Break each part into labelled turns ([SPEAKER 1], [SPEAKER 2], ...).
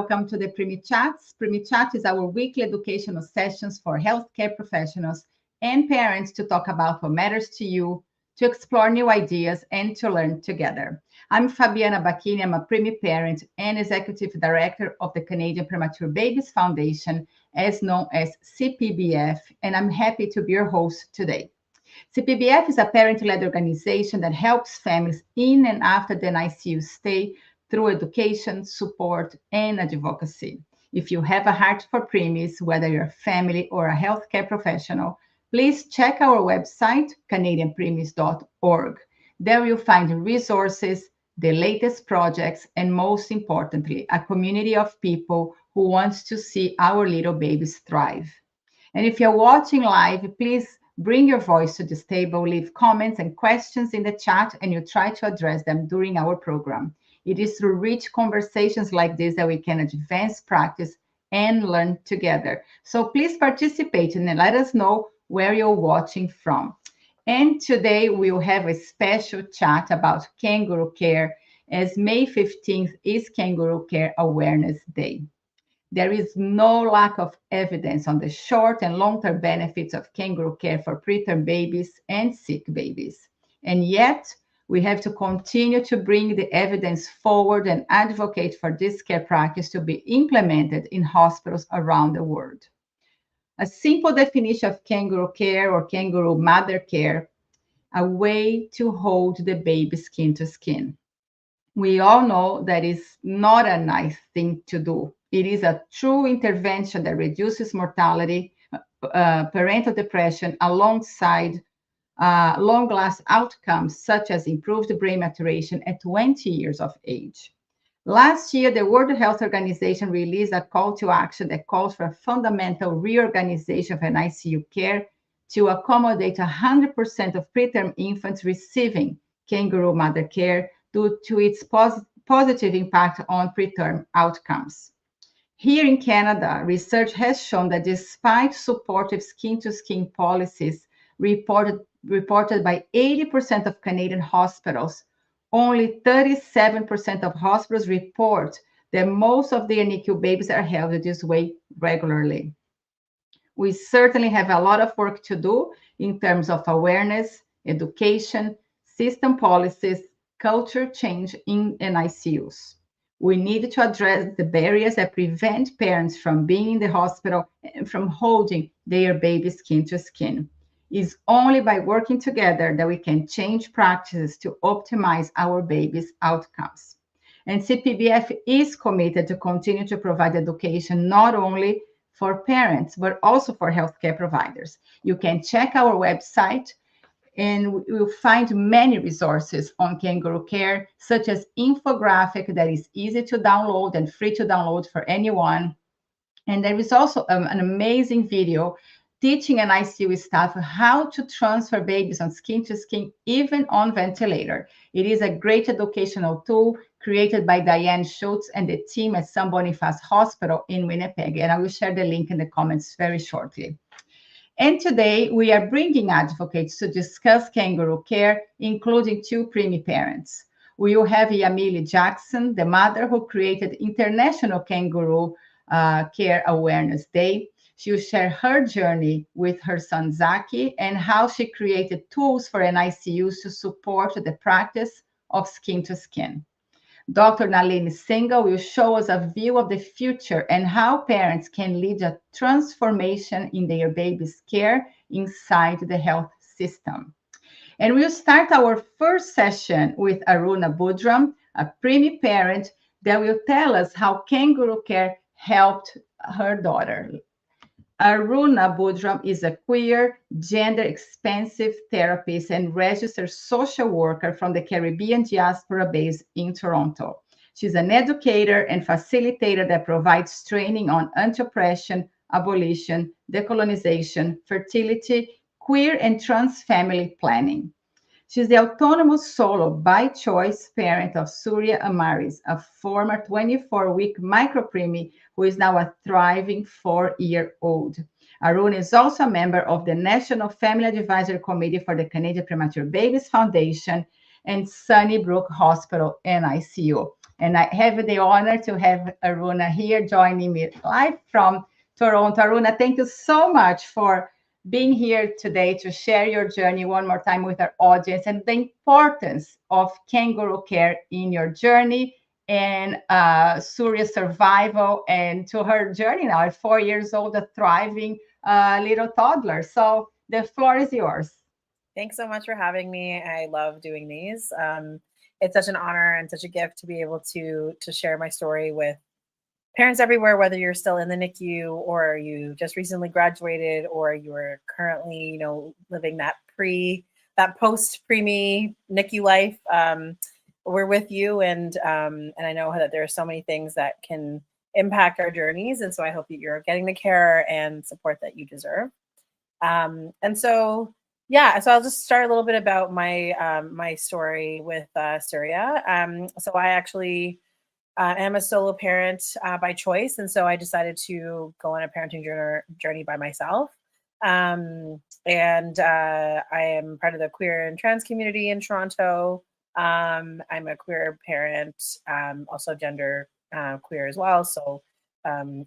[SPEAKER 1] welcome to the Preemie Chats. Preemie Chat is our weekly educational sessions for healthcare professionals and parents to talk about what matters to you, to explore new ideas, and to learn together. I'm Fabiana Bacchini. I'm a Preemie parent and Executive Director of the Canadian Premature Babies Foundation, as known as CPBF, and I'm happy to be your host today. CPBF is a parent-led organization that helps families in and after the NICU stay through education, support, and advocacy. If you have a heart for preemies, whether you're a family or a healthcare professional, please check our website, canadianpreemies.org. There you'll find resources, the latest projects, and most importantly, a community of people who wants to see our little babies thrive. And if you're watching live, please bring your voice to this table, leave comments and questions in the chat, and you try to address them during our program. It is through rich conversations like this that we can advance practice and learn together. So please participate and let us know where you're watching from. And today we'll have a special chat about Kangaroo Care, as May 15th is Kangaroo Care Awareness Day. There is no lack of evidence on the short and long-term benefits of kangaroo care for preterm babies and sick babies. And yet, we have to continue to bring the evidence forward and advocate for this care practice to be implemented in hospitals around the world. A simple definition of kangaroo care or kangaroo mother care, a way to hold the baby skin to skin. We all know that is not a nice thing to do. It is a true intervention that reduces mortality, parental depression, alongside long-lasting outcomes such as improved brain maturation at 20 years of age. Last year, the World Health Organization released a call to action that calls for a fundamental reorganization of NICU care to accommodate 100% of preterm infants receiving kangaroo mother care due to its positive impact on preterm outcomes. Here in Canada, research has shown that despite supportive skin-to-skin policies reported by 80% of Canadian hospitals, only 37% of hospitals report that most of their NICU babies are held this way regularly. We certainly have a lot of work to do in terms of awareness, education, system policies, culture change in NICUs. We need to address the barriers that prevent parents from being in the hospital and from holding their baby skin to skin. It's only by working together that we can change practices to optimize our babies' outcomes. And CPBF is committed to continue to provide education not only for parents, but also for healthcare providers. You can check our website and you'll find many resources on kangaroo care, such as infographic that is easy to download and free to download for anyone. And there is also an amazing video teaching an ICU staff how to transfer babies on skin to skin, even on ventilator. It is a great educational tool created by Diane Schultz and the team at St. Boniface Hospital in Winnipeg. And I will share the link in the comments very shortly. And today we are bringing advocates to discuss kangaroo care, including two preemie parents. We will have Yamile Jackson, the mother who created International Kangaroo Care Awareness Day. She will share her journey with her son Zaki and how she created tools for NICUs to support the practice of skin to skin. Dr. Nalini Singhal will show us a view of the future and how parents can lead a transformation in their baby's care inside the health system. And we'll start our first session with Aruna Boodram, a preemie parent that will tell us how kangaroo care helped her daughter. Aruna Boodram is a queer, gender-expansive therapist and registered social worker from the Caribbean diaspora base in Toronto. She's an educator and facilitator that provides training on anti-oppression, abolition, decolonization, fertility, queer and trans family planning. She's the autonomous solo by choice parent of Surya Amaris, a former 24-week micropreemie who is now a thriving 4-year-old. Aruna is also a member of the National Family Advisory Committee for the Canadian Premature Babies Foundation and Sunnybrook Hospital NICU. And I have the honor to have Aruna here joining me live from Toronto. Aruna, thank you so much for being here today to share your journey one more time with our audience and the importance of kangaroo care in your journey and Surya's survival and to her journey now at 4 years old, a thriving little toddler. So the floor is yours.
[SPEAKER 2] Thanks so much for having me. I love doing these. It's such an honor and such a gift to be able to share my story with parents everywhere, whether you're still in the NICU or you just recently graduated or you're currently, living that post preemie NICU life. We're with you, and I know that there are so many things that can impact our journeys, and so I hope that you're getting the care and support that you deserve. So I'll just start a little bit about my story with Surya. So I actually am a solo parent by choice, and so I decided to go on a parenting journey by myself. I am part of the queer and trans community in Toronto. I'm a queer parent, also gender queer as well. So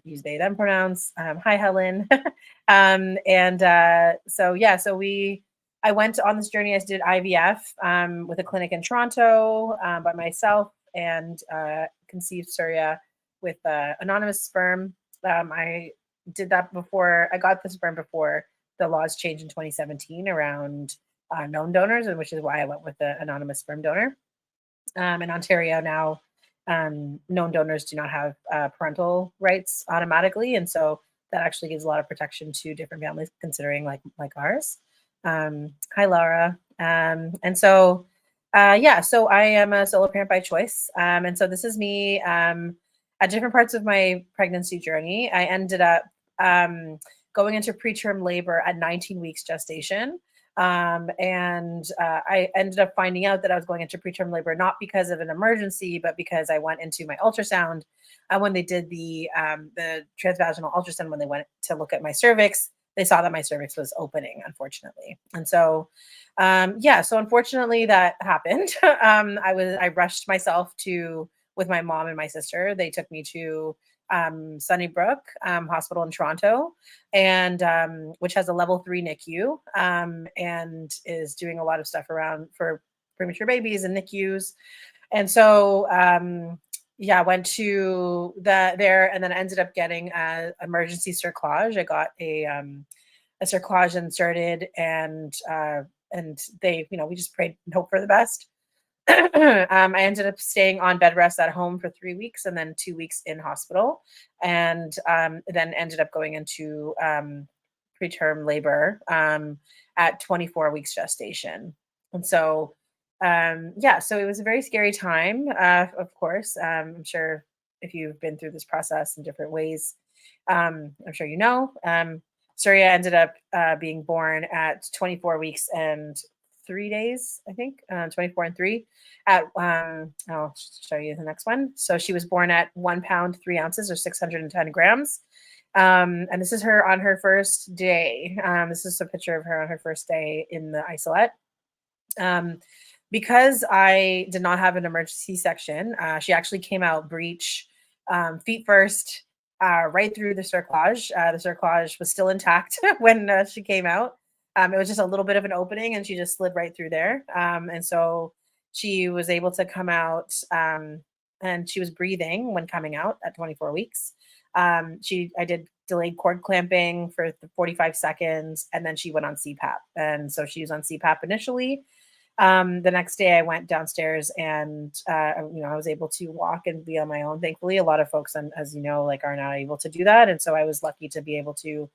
[SPEAKER 2] use they them pronouns. Hi, Helen. I went on this journey. I did IVF with a clinic in Toronto by myself, and conceived Surya with anonymous sperm. I did that before I got the sperm before the laws changed in 2017 around known donors, and which is why I went with the anonymous sperm donor. In Ontario now, known donors do not have parental rights automatically, and so that actually gives a lot of protection to different families considering like ours. Hi, Laura. So I am a solo parent by choice. And so this is me at different parts of my pregnancy journey. I ended up going into preterm labor at 19 weeks gestation. I ended up finding out that I was going into preterm labor, not because of an emergency, but because I went into my ultrasound when they did the transvaginal ultrasound, when they went to look at my cervix. They saw that my cervix was opening, unfortunately. And so, so unfortunately that happened. I rushed myself with my mom and my sister. They took me to Sunnybrook Hospital in Toronto, and which has a level 3 NICU and is doing a lot of stuff around for premature babies and NICUs. And so, I went to there and then ended up getting an emergency cerclage. I got a cerclage inserted, and they, we just prayed and hoped for the best. I ended up staying on bed rest at home for 3 weeks and then 2 weeks in hospital, and then ended up going into preterm labor at 24 weeks gestation. And so, so it was a very scary time, of course. I'm sure if you've been through this process in different ways, I'm sure you know. Surya ended up being born at 24 weeks and 3 days, I think, 24 and 3 at, I'll show you the next one. So she was born at 1 pound, 3 ounces, or 610 grams. And this is her on her first day. This is a picture of her on her first day in the isolette. Because I did not have an emergency C-section, she actually came out breech, feet first, right through the cerclage. The cerclage was still intact when she came out. It was just a little bit of an opening, and she just slid right through there. And so she was able to come out, and she was breathing when coming out at 24 weeks. I did delayed cord clamping for 45 seconds, and then she went on CPAP. And so she was on CPAP initially. The next day I went downstairs, and, I was able to walk and be on my own. Thankfully, a lot of folks, as you know, are not able to do that. And so I was lucky to be able to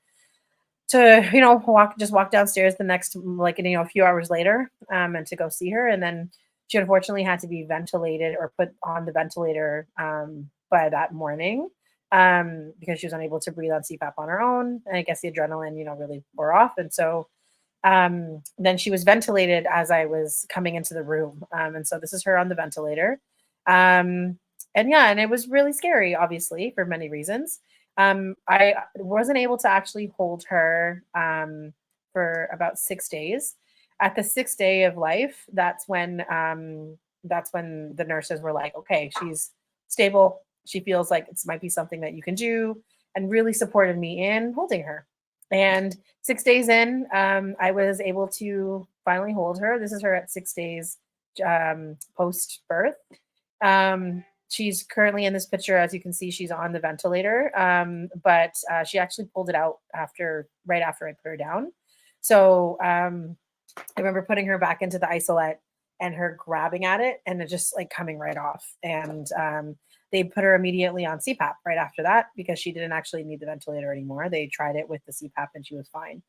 [SPEAKER 2] walk downstairs the next, a few hours later, and to go see her. And then she unfortunately had to be ventilated or put on the ventilator, by that morning, because she was unable to breathe on CPAP on her own. And I guess the adrenaline, really wore off. And so, then she was ventilated as I was coming into the room. And so this is her on the ventilator. And it was really scary, obviously, for many reasons. I wasn't able to actually hold her for about 6 days. At the 6th day of life, that's when the nurses were like, okay, she's stable. She feels like it might be something that you can do, and really supported me in holding her. And 6 days in, I was able to finally hold her. This is her at 6 days post birth. She's currently in this picture, as you can see, she's on the ventilator, but she actually pulled it out right after I put her down. So I remember putting her back into the isolette and her grabbing at it and it just like coming right off. And they put her immediately on CPAP right after that because she didn't actually need the ventilator anymore. They tried it with the CPAP and she was fine.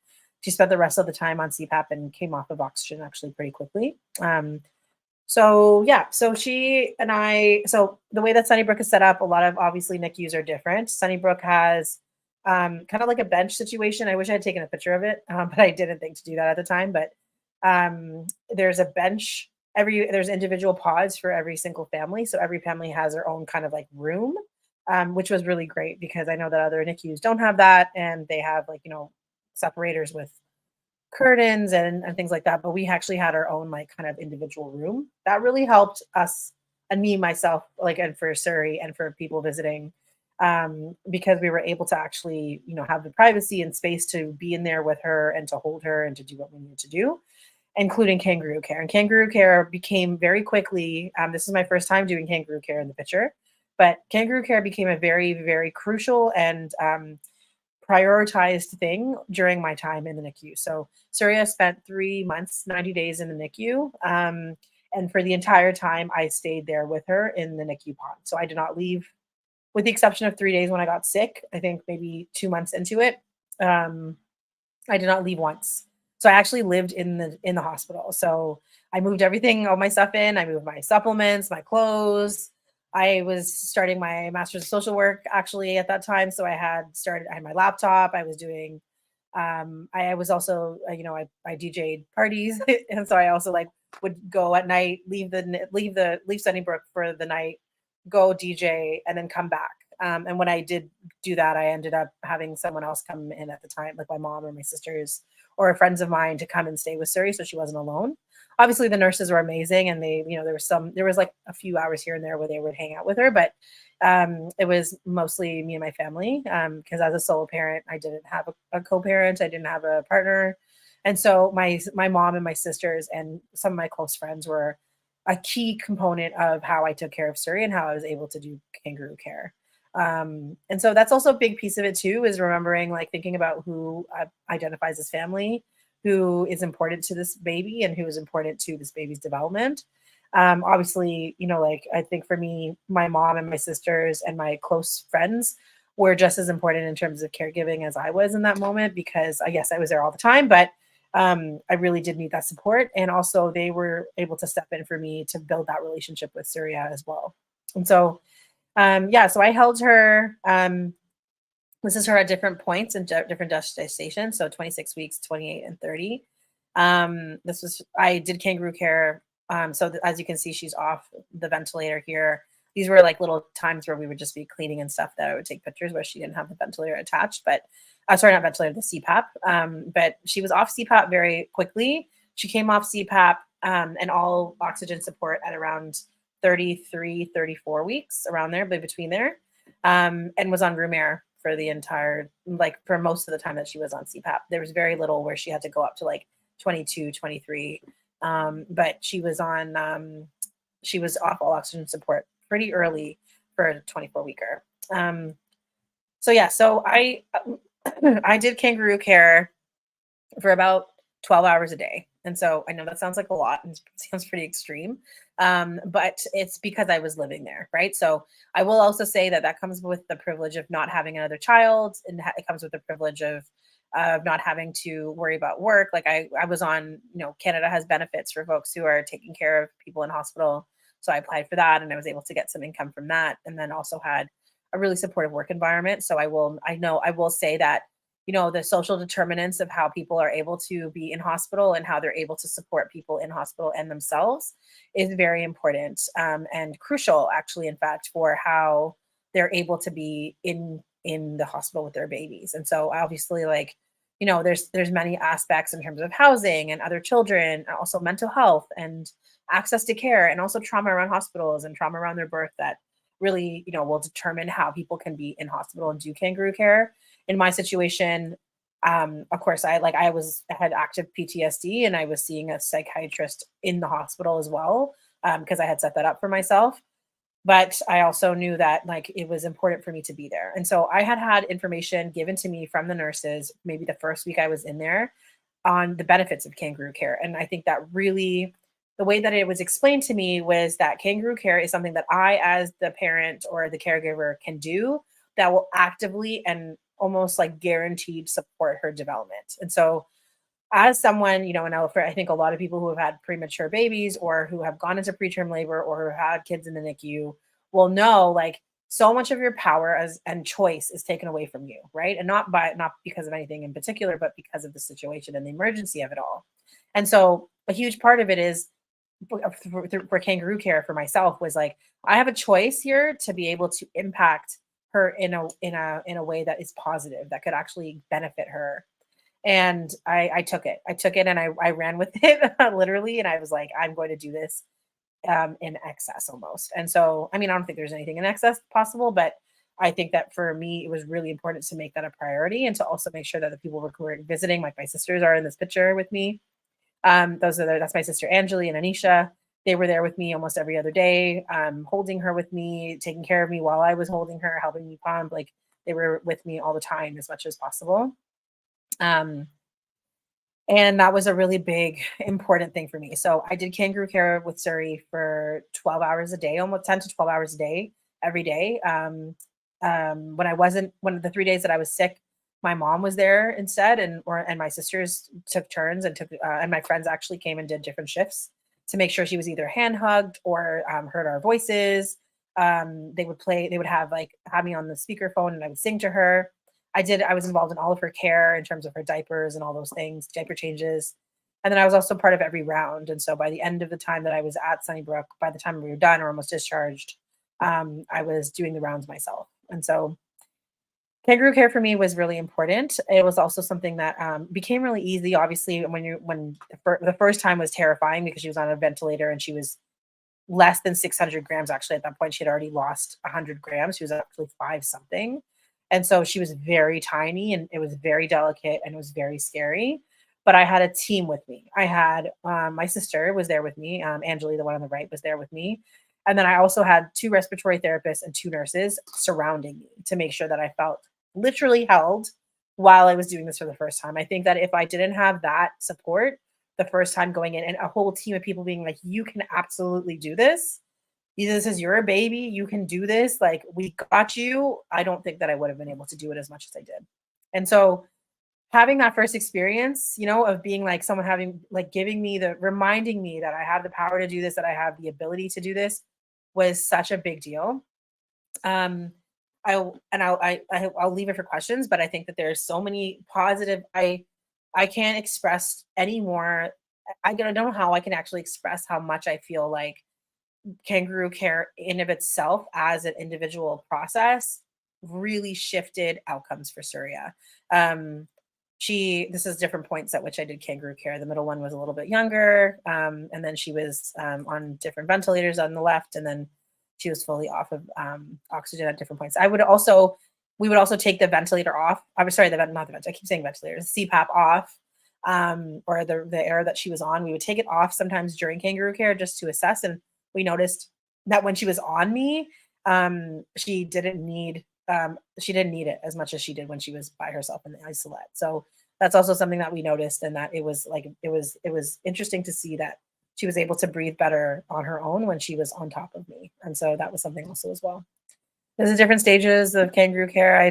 [SPEAKER 2] She spent the rest of the time on CPAP and came off of oxygen actually pretty quickly. So yeah, so she and I, so the way that Sunnybrook is set up, a lot of obviously NICUs are different. Sunnybrook has kind of like a bench situation. I wish I had taken a picture of it, but I didn't think to do that at the time. But there's a bench, there's individual pods for every single family. So every family has their own kind of like room, which was really great because I know that other NICUs don't have that. And they have like, separators with curtains and things like that, but we actually had our own like kind of individual room. That really helped us and me myself, like, and for Surrey and for people visiting, because we were able to actually have the privacy and space to be in there with her and to hold her and to do what we needed to do, including Kangaroo Care. And Kangaroo Care became very quickly, this is my first time doing Kangaroo Care in the picture, but Kangaroo Care became a very, very crucial and prioritized thing during my time in the NICU. So Surya spent 3 months, 90 days in the NICU. And for the entire time, I stayed there with her in the NICU pod. So I did not leave, with the exception of 3 days when I got sick. I think maybe 2 months into it, I did not leave once. So I actually lived in the hospital. So I moved everything, all my stuff in. I moved my supplements, my clothes. I was starting my master's of social work actually at that time. So I had my laptop. I was doing, I was also, I DJ'd parties. And so I also like would go at night, leave Sunnybrook for the night, go DJ and then come back. And when I did do that, I ended up having someone else come in at the time, like my mom or my sisters or friends of mine to come and stay with Surrey. So she wasn't alone. Obviously the nurses were amazing and they, there was like a few hours here and there where they would hang out with her, but it was mostly me and my family. Because as a solo parent, I didn't have a co-parent. I didn't have a partner. And so my mom and my sisters and some of my close friends were a key component of how I took care of Surrey and how I was able to do Kangaroo Care. And so that's also a big piece of it too, is remembering, like, thinking about who identifies as family, who is important to this baby and who is important to this baby's development. Obviously, like, I think for me, my mom and my sisters and my close friends were just as important in terms of caregiving as I was in that moment, because yes, I was there all the time, but I really did need that support. And also they were able to step in for me to build that relationship with Surya as well. And so, so I held her, this is her at different points and different gestations. So 26 weeks, 28 and 30. I did Kangaroo Care. So as you can see, she's off the ventilator here. These were like little times where we would just be cleaning and stuff that I would take pictures where she didn't have the ventilator attached, but sorry, not ventilator, the CPAP. But she was off CPAP very quickly. She came off CPAP and all oxygen support at around 33, 34 weeks, around there, but between there, and was on room air for the entire, like, for most of the time that she was on CPAP. There was very little where she had to go up to like 22, 23. But she was off all oxygen support pretty early for a 24-weeker. So I I did Kangaroo Care for about 12 hours a day. And so I know that sounds like a lot and sounds pretty extreme, but it's because I was living there, right? So I will also say that comes with the privilege of not having another child, and it comes with the privilege of not having to worry about work. Like I was on, Canada has benefits for folks who are taking care of people in hospital. So I applied for that and I was able to get some income from that, and then also had a really supportive work environment. So I will say that, the social determinants of how people are able to be in hospital and how they're able to support people in hospital and themselves is very important, and crucial, actually, in fact, for how they're able to be in the hospital with their babies. And so obviously, like, there's many aspects in terms of housing and other children, and also mental health and access to care, and also trauma around hospitals and trauma around their birth that really, will determine how people can be in hospital and do kangaroo care. In my situation, of course, I had active PTSD, and I was seeing a psychiatrist in the hospital as well, because I had set that up for myself. But I also knew that it was important for me to be there. And so I had information given to me from the nurses, maybe the first week I was in there, on the benefits of kangaroo care. And I think that really, the way that it was explained to me was that kangaroo care is something that I, as the parent or the caregiver, can do that will actively and almost guaranteed support her development. And so as someone, and I think a lot of people who have had premature babies or who have gone into preterm labor or who had kids in the NICU will know so much of your power and choice is taken away from you, right? And not because of anything in particular, but because of the situation and the emergency of it all. And so a huge part of it is for kangaroo care for myself was I have a choice here to be able to impact her in a way that is positive, that could actually benefit her. And I took it and I ran with it literally. And I was like, I'm going to do this in excess almost. And so, I don't think there's anything in excess possible, but I think that for me, it was really important to make that a priority and to also make sure that the people who were visiting, like my sisters are in this picture with me. That's my sister, Angeli and Anisha. They were there with me almost every other day, holding her with me, taking care of me while I was holding her, helping me pump. They were with me all the time as much as possible. And that was a really big, important thing for me. So I did kangaroo care with Suri for 12 hours a day, almost 10 to 12 hours a day, every day. When one of the 3 days that I was sick, my mom was there instead, and my sisters took turns and my friends actually came and did different shifts to make sure she was either hand hugged or heard our voices. They would have me on the speakerphone and I would sing to her. I was involved in all of her care in terms of her diapers and all those things, diaper changes. And then I was also part of every round. And so by the end of the time that I was at Sunnybrook, by the time we were done or almost discharged, I was doing the rounds myself. And so kangaroo care for me was really important. It was also something that became really easy. Obviously, when the first time was terrifying because she was on a ventilator and she was less than 600 grams. Actually, at that point, she had already lost 100 grams. She was actually 5 something. And so she was very tiny and it was very delicate and it was very scary. But I had a team with me. I had my sister was there with me. Angeli, the one on the right, was there with me. And then I also had 2 respiratory therapists and 2 nurses surrounding me to make sure that I felt literally held while I was doing this for the first time. I think that if I didn't have that support the first time going in and a whole team of people being like, you can absolutely do this. This is your baby. You can do this. We got you. I don't think that I would have been able to do it as much as I did. And so having that first experience, of being someone having reminding me that I have the power to do this, that I have the ability to do this was such a big deal. I'll leave it for questions, but I think that there's so many positive, I can't express anymore. I don't know how I can actually express how much I feel like kangaroo care in of itself as an individual process really shifted outcomes for Surya. This is different points at which I did kangaroo care. The middle one was a little bit younger. And then she was on different ventilators on the left. And then she was fully off of oxygen at different points. We would also take the ventilator off. I'm sorry, not the ventilator. I keep saying ventilators, CPAP off, or the air that she was on. We would take it off sometimes during kangaroo care just to assess. And we noticed that when she was on me, she didn't need it as much as she did when she was by herself in the isolette. So that's also something that we noticed, and that it was interesting to see that she was able to breathe better on her own when she was on top of me. And so that was something also as well. There's different stages of kangaroo care. I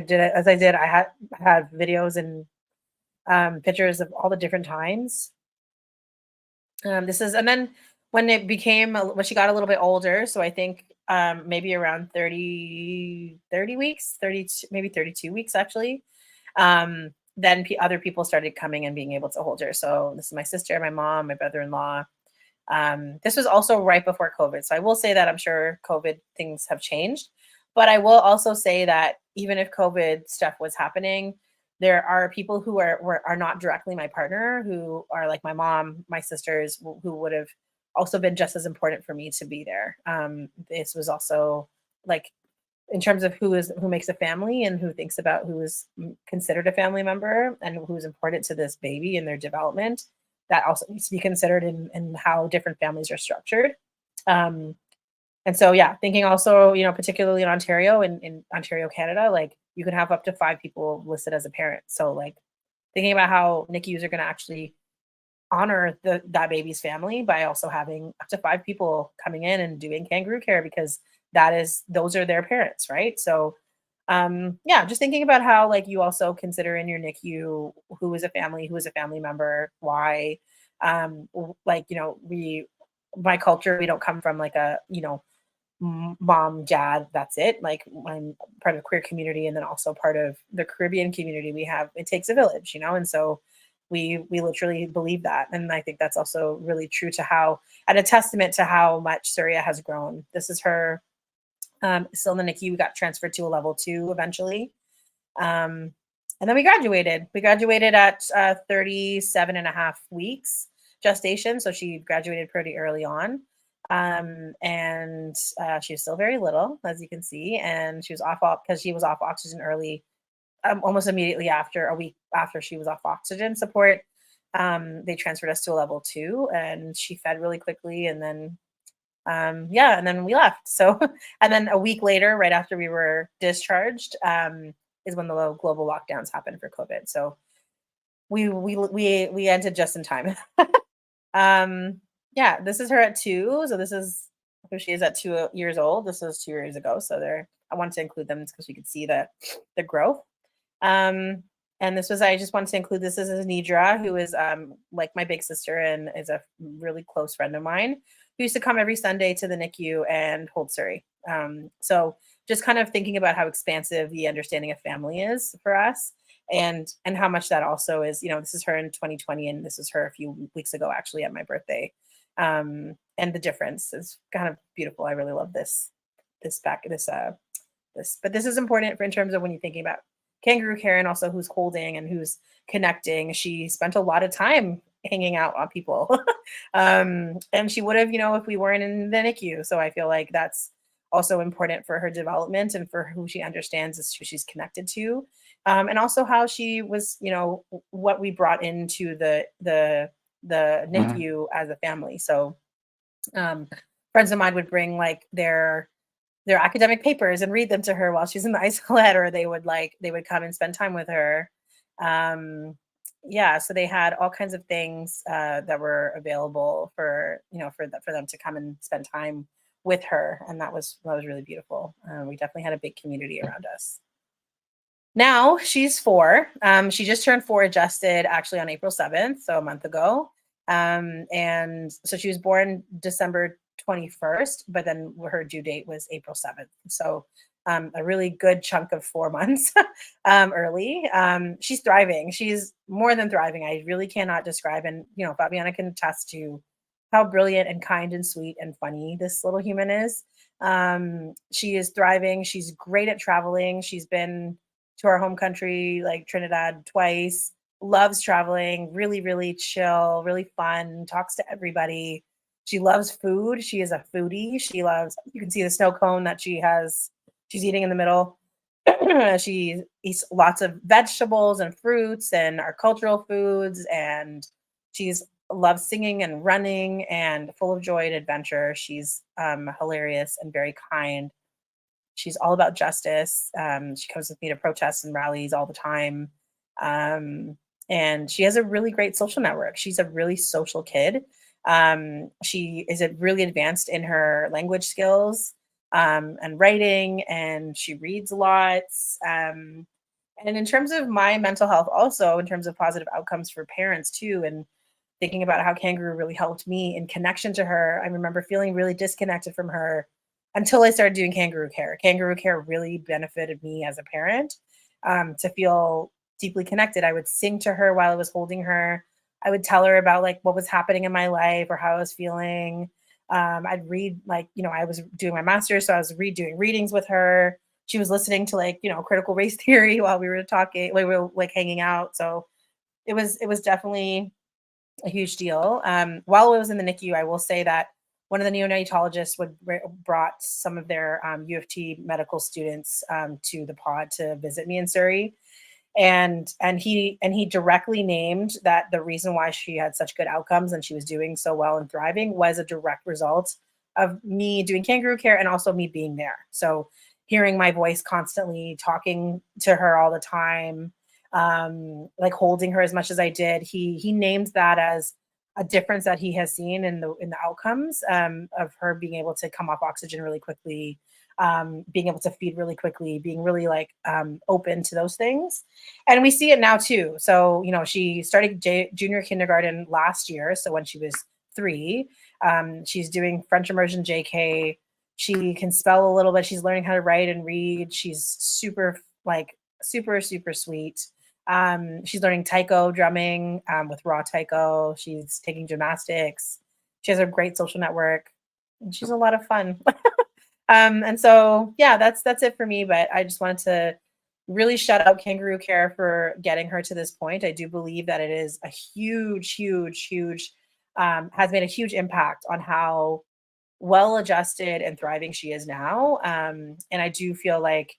[SPEAKER 2] had videos and pictures of all the different times. And then when she got a little bit older, so I think maybe around 30 weeks, 32, maybe 32 weeks actually, then other people started coming and being able to hold her. So this is my sister, my mom, my brother-in-law. This was also right before COVID. So I will say that I'm sure COVID things have changed, but I will also say that even if COVID stuff was happening, there are people who are not directly my partner, who are like my mom, my sisters, who would have also been just as important for me to be there. This was also in terms of who makes a family and who thinks about who is considered a family member and who's important to this baby and their development, that also needs to be considered in how different families are structured. And so, yeah, thinking also, particularly in Ontario, in Ontario, Canada, like you can have up to 5 people listed as a parent. So like thinking about how NICUs are going to actually honor that baby's family by also having up to 5 people coming in and doing kangaroo care, because those are their parents, right? So yeah, just thinking about how like you also consider in your NICU who is a family member, why. Like, my culture, we don't come from like a, mom, dad, that's it. Like I'm part of a queer community, and then also part of the Caribbean community. It takes a village, and so we literally believe that. And I think that's also really true to and a testament to how much Surya has grown. This is her still in the NICU. We got transferred to a level 2 eventually. And then we graduated. We graduated at 37 and a half weeks gestation. So she graduated pretty early on. And she was still very little, as you can see. And she was because she was off oxygen early, almost immediately after, a week after she was off oxygen support. They transferred us to a level 2, and she fed really quickly. And then yeah, and then we left. So, and then a week later, right after we were discharged, is when the global lockdowns happened for COVID. So we ended just in time. Yeah, this is her at 2. So this is who she is at 2 years old. This was 2 years ago. So I wanted to include them because you could see the growth. And I just wanted to include this as Nidra, who is like my big sister and is a really close friend of mine, who used to come every Sunday to the NICU and hold Surrey. So just kind of thinking about how expansive the understanding of family is for us, and how much that also is, this is her in 2020, and this is her a few weeks ago, actually, at my birthday. And the difference is kind of beautiful. I really love this. But this is important in terms of when you're thinking about kangaroo care and also who's holding and who's connecting. She spent a lot of time hanging out on people. And she would have, if we weren't in the NICU. So I feel like that's also important for her development and for who she understands is who she's connected to. And also how she was, what we brought into the NICU as a family. So friends of mine would bring like their academic papers and read them to her while she's in the isolate, or they would come and spend time with her. Yeah, so they had all kinds of things that were available for them to come and spend time with her, and that was really beautiful. We definitely had a big community around us. Now she's 4. She just turned 4 adjusted actually on April 7th, so a month ago. And so she was born December 21st, but then her due date was April 7th. So a really good chunk of 4 months early. She's thriving. She's more than thriving. I really cannot describe. And, Fabiana can attest to how brilliant and kind and sweet and funny this little human is. She is thriving. She's great at traveling. She's been to our home country, like Trinidad, twice. Loves traveling, really, really chill, really fun, talks to everybody. She loves food. She is a foodie. You can see the snow cone that she's eating in the middle. She eats lots of vegetables and fruits and our cultural foods. And she's loves singing and running and full of joy and adventure. She's hilarious and very kind. She's all about justice. She comes with me to protests and rallies all the time. And she has a really great social network. She's a really social kid. She is really advanced in her language skills and writing, and she reads lots. And in terms of my mental health, also in terms of positive outcomes for parents too, and thinking about how Kangaroo really helped me in connection to her. I remember feeling really disconnected from her until I started doing Kangaroo Care. Kangaroo Care really benefited me as a parent to feel deeply connected. I would sing to her while I was holding her. I would tell her about like what was happening in my life or how I was feeling. I'd read I was doing my master's, so I was doing readings with her. She was listening to critical race theory while we were talking, we were like hanging out. So it was definitely a huge deal. While I was in the NICU, I will say that one of the neonatologists brought some of their U of T medical students to the pod to visit me in Surrey. And he directly named that the reason why she had such good outcomes and she was doing so well and thriving was a direct result of me doing Kangaroo Care and also me being there. So hearing my voice constantly, talking to her all the time, like holding her as much as I did, he named that as a difference that he has seen in the outcomes of her being able to come off oxygen really quickly, being able to feed really quickly, being really like open to those things. And we see it now too. So, you know, she started junior kindergarten last year. So when she was 3, she's doing French immersion JK. She can spell a little bit. She's learning how to write and read. She's super sweet. She's learning taiko drumming with raw taiko. She's taking gymnastics. She has a great social network, and she's a lot of fun. And so, yeah, that's it for me. But I just wanted to really shout out Kangaroo Care for getting her to this point. I do believe that it is a huge, has made a huge impact on how well-adjusted and thriving she is now. And I do feel like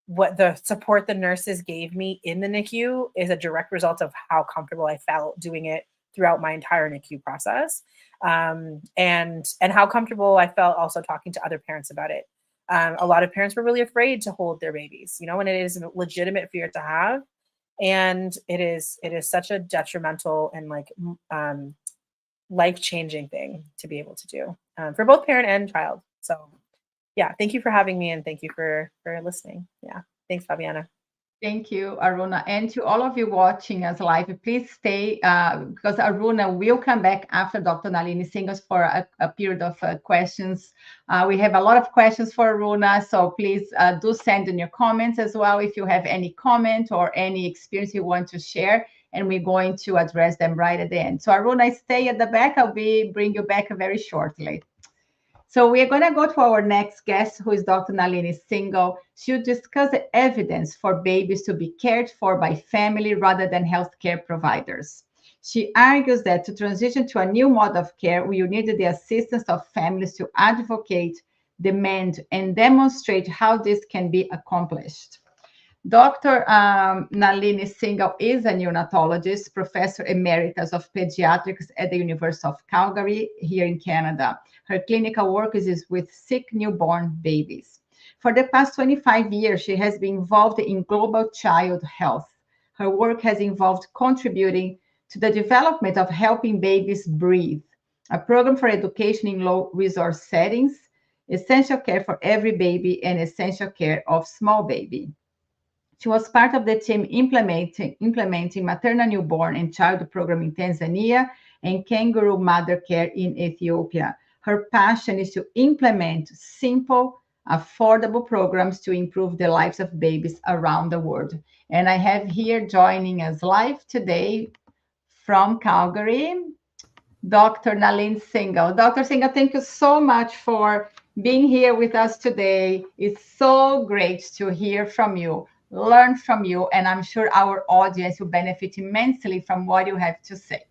[SPEAKER 2] what the support the nurses gave me in the NICU is a direct result of how comfortable I felt doing it throughout my entire NICU process. And how comfortable I felt also talking to other parents about it. A lot of parents were really afraid to hold their babies, you know, and it is a legitimate fear to have. And it is such a detrimental and like life-changing thing to be able to do for both parent and child. So yeah, thank you for having me and thank you for listening. Yeah, thanks, Fabiana.
[SPEAKER 1] Thank you, Aruna. And to all of you watching us live, please stay because Aruna will come back after Dr. Nalini Singhal for a period of questions. We have a lot of questions for Aruna, so please do send in your comments as well if you have any comment or any experience you want to share, and we're going to address them right at the end. So Aruna, stay at the back. I'll bring you back very shortly. So we are going to go to our next guest, who is Dr. Nalini Singhal. She'll discuss the evidence for babies to be cared for by family rather than healthcare providers. She argues that to transition to a new mode of care, we need the assistance of families to advocate, demand, and demonstrate how this can be accomplished. Dr. Nalini Singhal is a neonatologist, professor emeritus of pediatrics at the University of Calgary here in Canada. Her clinical work is with sick newborn babies. For the past 25 years, she has been involved in global child health. Her work has involved contributing to the development of Helping Babies Breathe, a program for education in low-resource settings, essential care for every baby, and essential care of small baby. She was part of the team implementing maternal newborn and child program in Tanzania and kangaroo mother care in Ethiopia. Her passion is to implement simple, affordable programs to improve the lives of babies around the world. And I have here joining us live today from Calgary, Dr. Nalini Singhal. Dr. Singhal, thank you so much for being here with us today. It's so great to hear from you, learn from you, and I'm sure our audience will benefit immensely from what you have to say.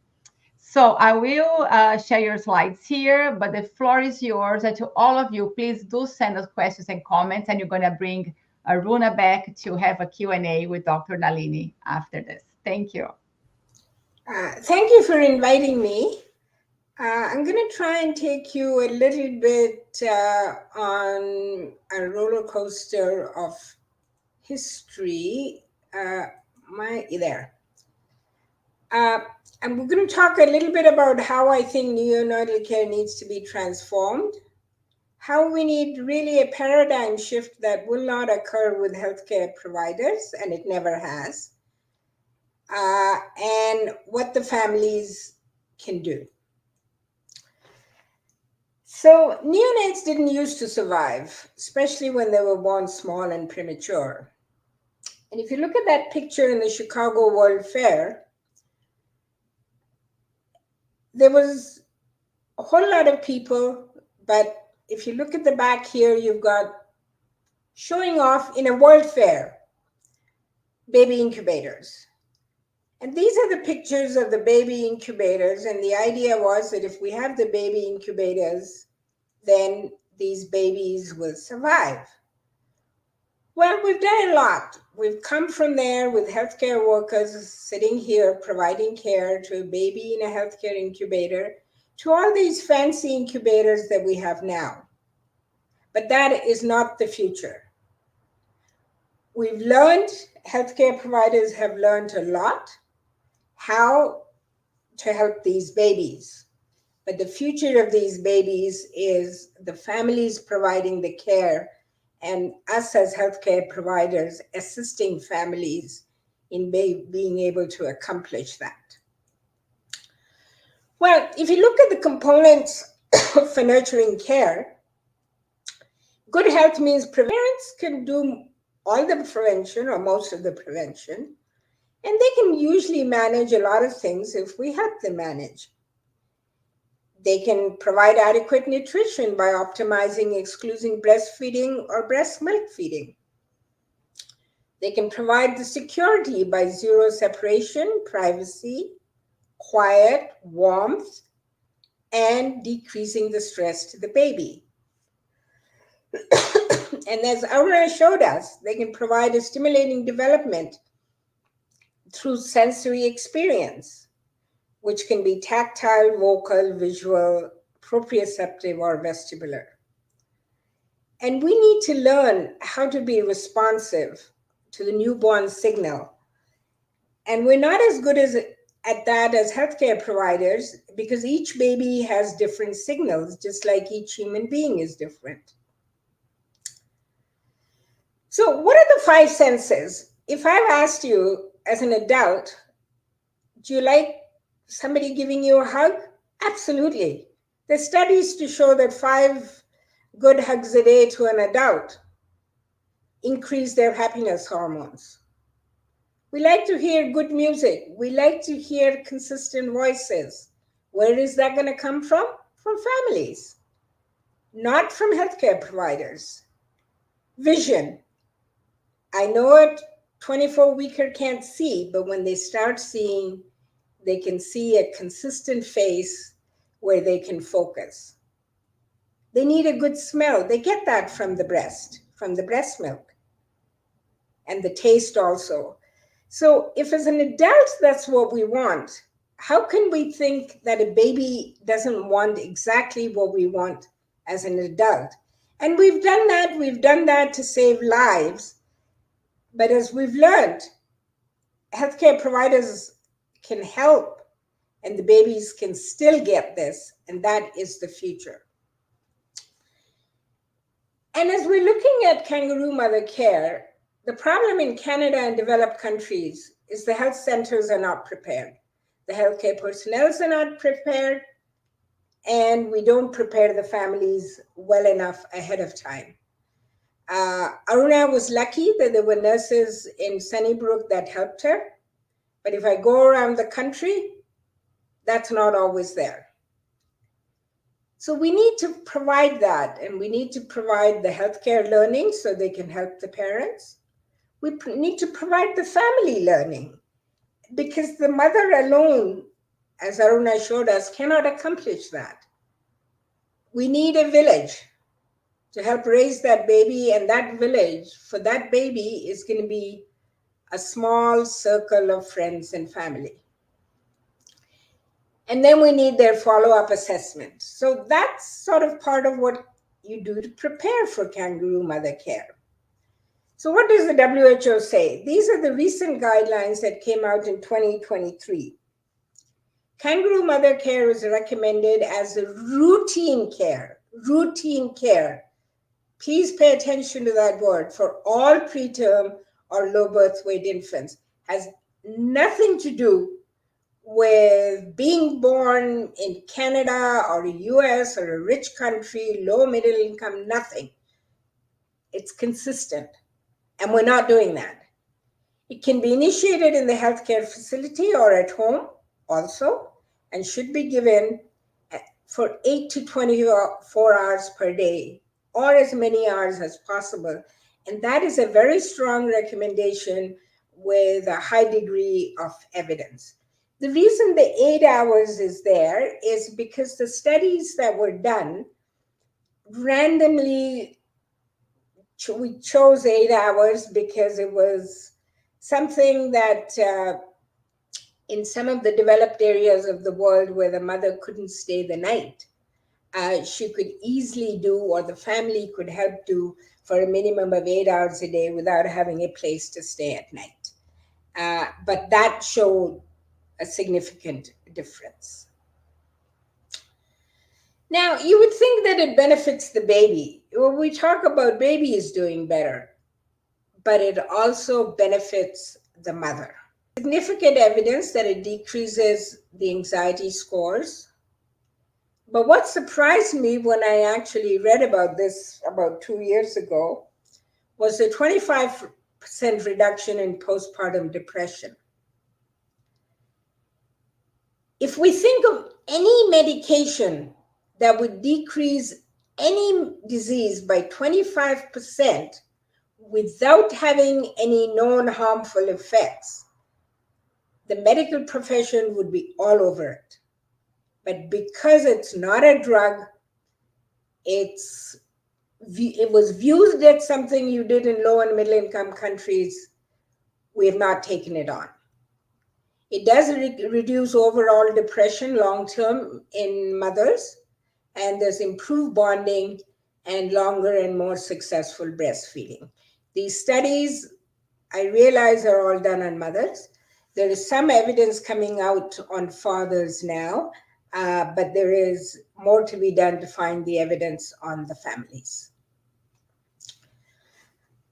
[SPEAKER 1] So I will share your slides here, but the floor is yours. And to all of you, please do send us questions and comments, and you're going to bring Aruna back to have a Q&A with Dr. Nalini after this. Thank you.
[SPEAKER 3] Thank you for inviting me. I'm going to try and take you a little bit on a roller coaster of history. And we're going to talk a little bit about how I think neonatal care needs to be transformed, how we need really a paradigm shift that will not occur with healthcare providers, and it never has, and what the families can do. So neonates didn't used to survive, especially when they were born small and premature. And if you look at that picture in the Chicago World Fair, there was a whole lot of people, but if you look at the back here, you've got showing off in a World Fair, baby incubators. And these are the pictures of the baby incubators. And the idea was that if we have the baby incubators, then these babies will survive. Well, we've done a lot. We've come from there with healthcare workers sitting here providing care to a baby in a healthcare incubator, to all these fancy incubators that we have now. But that is not the future. We've learned, healthcare providers have learned a lot how to help these babies. But the future of these babies is the families providing the care and us as healthcare providers assisting families in being able to accomplish that. Well, if you look at the components for nurturing care, good health means parents can do all the prevention or most of the prevention, and they can usually manage a lot of things if we help them manage. They can provide adequate nutrition by optimizing excluding breastfeeding or breast milk feeding. They can provide the security by zero separation, privacy, quiet, warmth, and decreasing the stress to the baby. And as Aruna showed us, they can provide a stimulating development through sensory experience, which can be tactile, vocal, visual, proprioceptive, or vestibular. And we need to learn how to be responsive to the newborn signal. And we're not as good at that as healthcare providers because each baby has different signals, just like each human being is different. So what are the 5 senses? If I've asked you as an adult, do you like somebody giving you a hug? Absolutely. There's studies to show that 5 good hugs a day to an adult increase their happiness hormones. We like to hear good music. We like to hear consistent voices. Where is that going to come from? From families, not from healthcare providers. Vision. I know it, 24-weeker can't see, but when they start seeing, they can see a consistent face where they can focus. They need a good smell. They get that from the breast milk, and the taste also. So if as an adult, that's what we want, how can we think that a baby doesn't want exactly what we want as an adult? And we've done that to save lives. But as we've learned, healthcare providers can help, and the babies can still get this, and that is the future. And as we're looking at kangaroo mother care, the problem in Canada and developed countries is the health centers are not prepared. The healthcare personnel are not prepared, and we don't prepare the families well enough ahead of time. Aruna was lucky that there were nurses in Sunnybrook that helped her. But if I go around the country, that's not always there. So we need to provide that, and we need to provide the healthcare learning so they can help the parents. We need to provide the family learning because the mother alone, as Aruna showed us, cannot accomplish that. We need a village to help raise that baby, and that village for that baby is going to be a small circle of friends and family. And then we need their follow-up assessment. So that's sort of part of what you do to prepare for kangaroo mother care. So what does the WHO say? These are the recent guidelines that came out in 2023. Kangaroo mother care is recommended as a routine care. Please pay attention to that word, for all preterm or low birth weight infants. Has nothing to do with being born in Canada or the US or a rich country, low middle income, nothing. It's consistent, and we're not doing that. It can be initiated in the healthcare facility or at home also, and should be given for 8 to 24 hours per day, or as many hours as possible. And that is a very strong recommendation with a high degree of evidence. The reason the 8 hours is there is because the studies that were done randomly, we chose 8 hours because it was something that in some of the developed areas of the world where the mother couldn't stay the night, she could easily do, or the family could help do, for a minimum of 8 hours a day without having a place to stay at night. But that showed a significant difference. Now, you would think that it benefits the baby. When we talk about babies doing better, but it also benefits the mother. Significant evidence that it decreases the anxiety scores. But what surprised me when I actually read about this about 2 years ago was the 25% reduction in postpartum depression. If we think of any medication that would decrease any disease by 25% without having any known harmful effects, the medical profession would be all over it. But because it's not a drug, it was viewed as something you did in low and middle income countries, we have not taken it on. It does reduce overall depression long-term in mothers, and there's improved bonding and longer and more successful breastfeeding. These studies, I realize, are all done on mothers. There is some evidence coming out on fathers now, but there is more to be done to find the evidence on the families.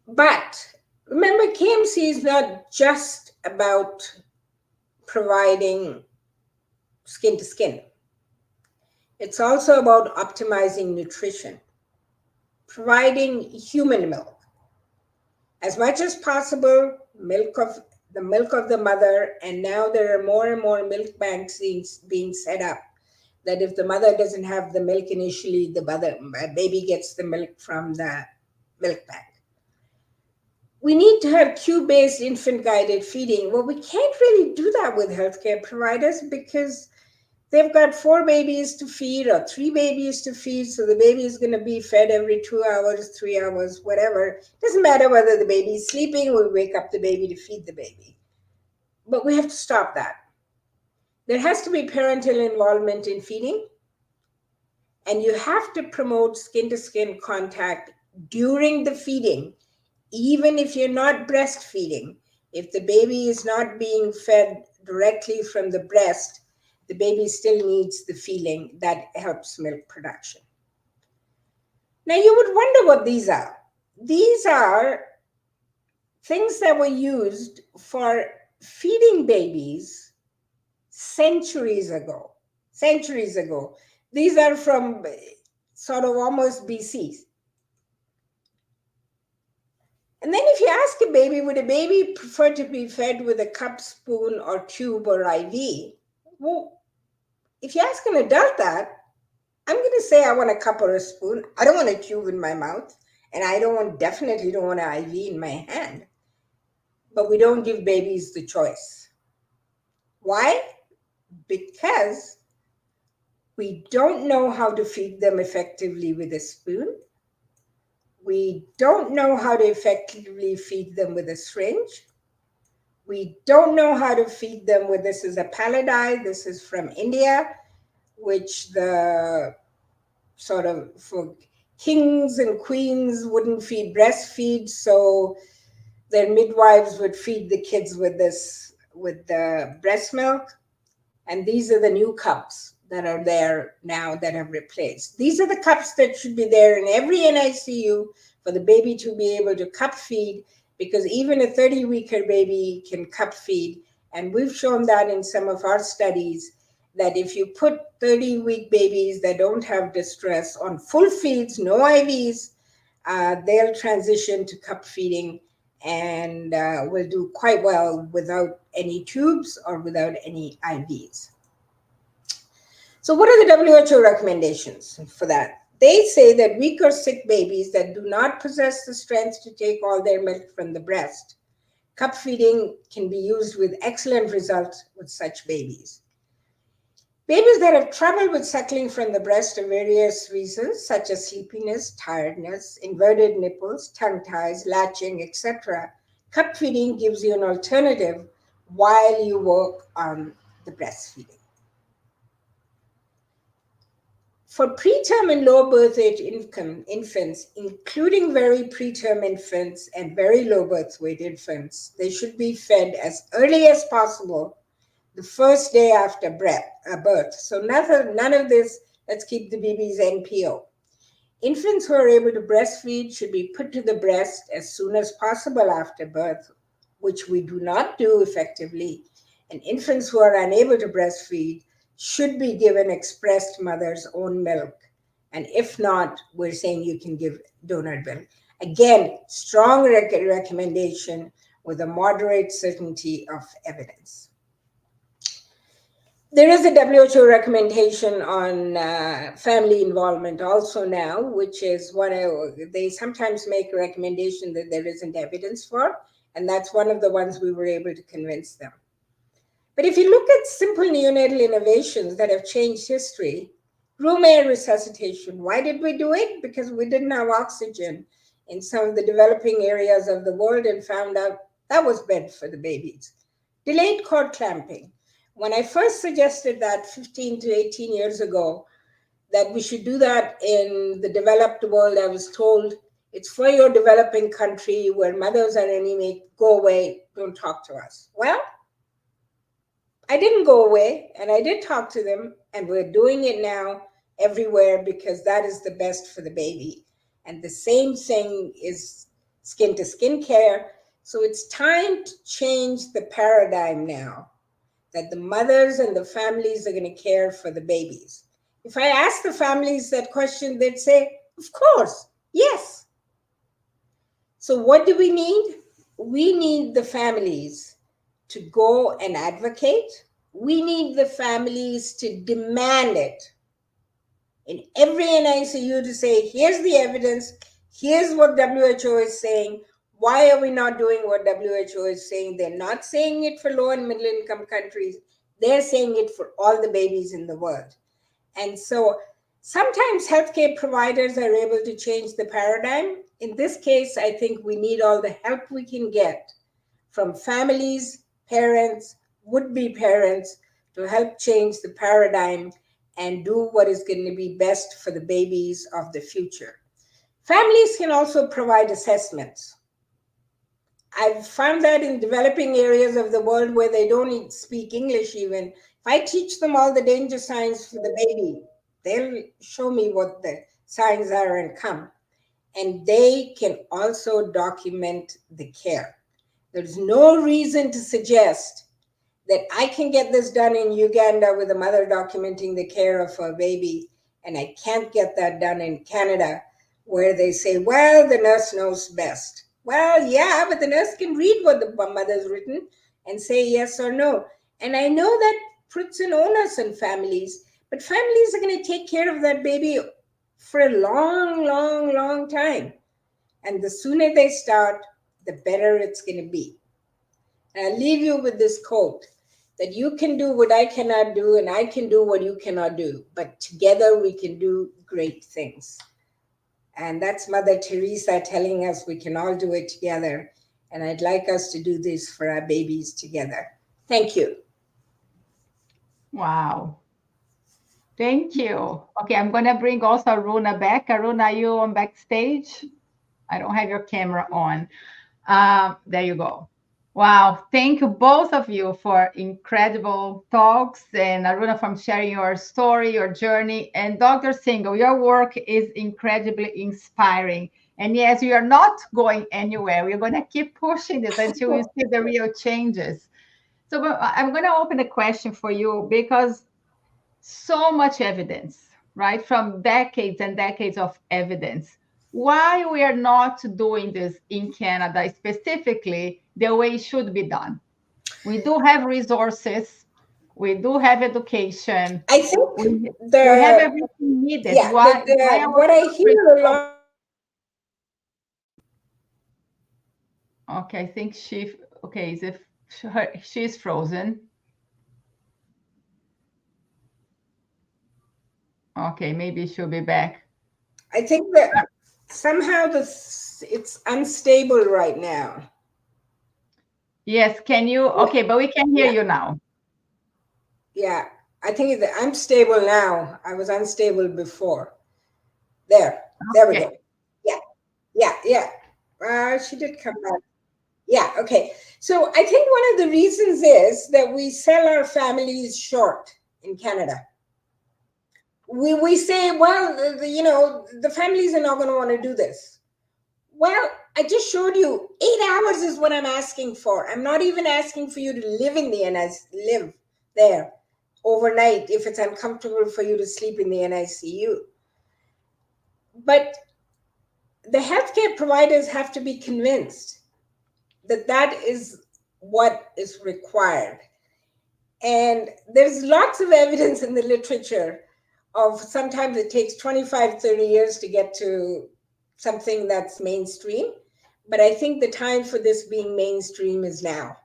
[SPEAKER 3] But remember, KMC is not just about providing skin to skin. It's also about optimizing nutrition, providing human milk. As much as possible, the milk of the mother, and now there are more and more milk banks being set up, that if the mother doesn't have the milk initially, the baby gets the milk from the milk bank. We need to have cue-based infant-guided feeding. Well, we can't really do that with healthcare providers because they've got 4 babies to feed or 3 babies to feed, so the baby is going to be fed every 2 hours, 3 hours, whatever. Doesn't matter whether the baby is sleeping, we'll wake up the baby to feed the baby. But we have to stop that. There has to be parental involvement in feeding, and you have to promote skin-to-skin contact during the feeding, even if you're not breastfeeding. If the baby is not being fed directly from the breast, the baby still needs the feeding that helps milk production. Now, you would wonder what these are. These are things that were used for feeding babies centuries ago. These are from sort of almost BC. And then if you ask a baby, would a baby prefer to be fed with a cup, spoon, or tube or IV? Well, if you ask an adult that, I'm going to say I want a cup or a spoon. I don't want a tube in my mouth, and I definitely don't want an IV in my hand. But we don't give babies the choice. Why? Because we don't know how to feed them effectively with a spoon. We don't know how to effectively feed them with a syringe. We don't know how to feed them with, this is a palladi, this is from India, which the sort of, for kings and queens wouldn't breastfeed, so their midwives would feed the kids with the breast milk. And these are the new cups that are there now that have replaced. These are the cups that should be there in every NICU for the baby to be able to cup feed, because even a 30-weeker baby can cup feed. And we've shown that in some of our studies, that if you put 30-week babies that don't have distress on full feeds, no IVs, they'll transition to cup feeding and will do quite well without any tubes or without any IVs. So what are the WHO recommendations for that? They say that weak or sick babies that do not possess the strength to take all their milk from the breast, cup feeding can be used with excellent results with such babies. Babies that have trouble with suckling from the breast for various reasons, such as sleepiness, tiredness, inverted nipples, tongue ties, latching, etc., cup feeding gives you an alternative while you work on the breastfeeding. For preterm and low birth age infants, including very preterm infants and very low birth weight infants, they should be fed as early as possible the first day after birth. So none of this, let's keep the babies NPO. Infants who are able to breastfeed should be put to the breast as soon as possible after birth, which we do not do effectively. And infants who are unable to breastfeed should be given expressed mother's own milk. And if not, we're saying you can give donor milk. Again, strong recommendation with a moderate certainty of evidence. There is a WHO recommendation on family involvement also now, which is they sometimes make a recommendation that there isn't evidence for, and that's one of the ones we were able to convince them. But if you look at simple neonatal innovations that have changed history, room air resuscitation, why did we do it? Because we didn't have oxygen in some of the developing areas of the world and found out that was bad for the babies. Delayed cord clamping. When I first suggested that 15 to 18 years ago, that we should do that in the developed world, I was told it's for your developing country where mothers are anemic, go away, don't talk to us. Well, I didn't go away, and I did talk to them, and we're doing it now everywhere because that is the best for the baby. And the same thing is skin to skin care. So it's time to change the paradigm now, that the mothers and the families are going to care for the babies. If I ask the families that question, they'd say, of course, yes. So what do we need? We need the families to go and advocate. We need the families to demand it in every NICU to say, here's the evidence, here's what WHO is saying. Why are we not doing what WHO is saying? They're not saying it for low and middle income countries. They're saying it for all the babies in the world. And so sometimes healthcare providers are able to change the paradigm. In this case, I think we need all the help we can get from families, parents, would-be parents, to help change the paradigm and do what is going to be best for the babies of the future. Families can also provide assessments. I've found that in developing areas of the world where they don't speak English even, if I teach them all the danger signs for the baby, they'll show me what the signs are and come. And they can also document the care. There's no reason to suggest that I can get this done in Uganda with a mother documenting the care of her baby, and I can't get that done in Canada, where they say, well, the nurse knows best. Well, yeah, but the nurse can read what the mother's written and say yes or no. And I know that puts an onus on families, but families are going to take care of that baby for a long, long, long time. And the sooner they start, the better it's going to be. And I'll leave you with this quote, that you can do what I cannot do, and I can do what you cannot do, but together we can do great things. And that's Mother Teresa telling us we can all do it together. And I'd like us to do this for our babies together. Thank you.
[SPEAKER 1] Wow. Thank you. Okay, I'm going to bring also Aruna back. Aruna, are you on backstage? I don't have your camera on. There you go. Wow. Thank you, both of you, for incredible talks. And Aruna, from sharing your story, your journey. And Dr. Singhal, your work is incredibly inspiring. And yes, we are not going anywhere. We're going to keep pushing this until we see the real changes. So I'm going to open a question for you, because so much evidence, right? From decades and decades of evidence. Why we are not doing this in Canada specifically the way it should be done? We do have resources. We do have education.
[SPEAKER 3] I think
[SPEAKER 1] we have everything needed.
[SPEAKER 3] Yeah, what I hear a lot.
[SPEAKER 1] Okay, I think she's frozen. Okay, maybe she'll be back.
[SPEAKER 3] I think that somehow it's unstable right now.
[SPEAKER 1] Yes, can you? Okay, but we can hear you now.
[SPEAKER 3] Yeah, I think I'm stable now. I was unstable before. There we go. Yeah. She did come back. Yeah, okay. So I think one of the reasons is that we sell our families short in Canada. We say, well, the families are not going to want to do this. Well, I just showed you 8 hours is what I'm asking for. I'm not even asking for you to live in the live there overnight if it's uncomfortable for you to sleep in the NICU. But the healthcare providers have to be convinced that that is what is required. And there's lots of evidence in the literature of sometimes it takes 25, 30 years to get to something that's mainstream. But I think the time for this being mainstream is now.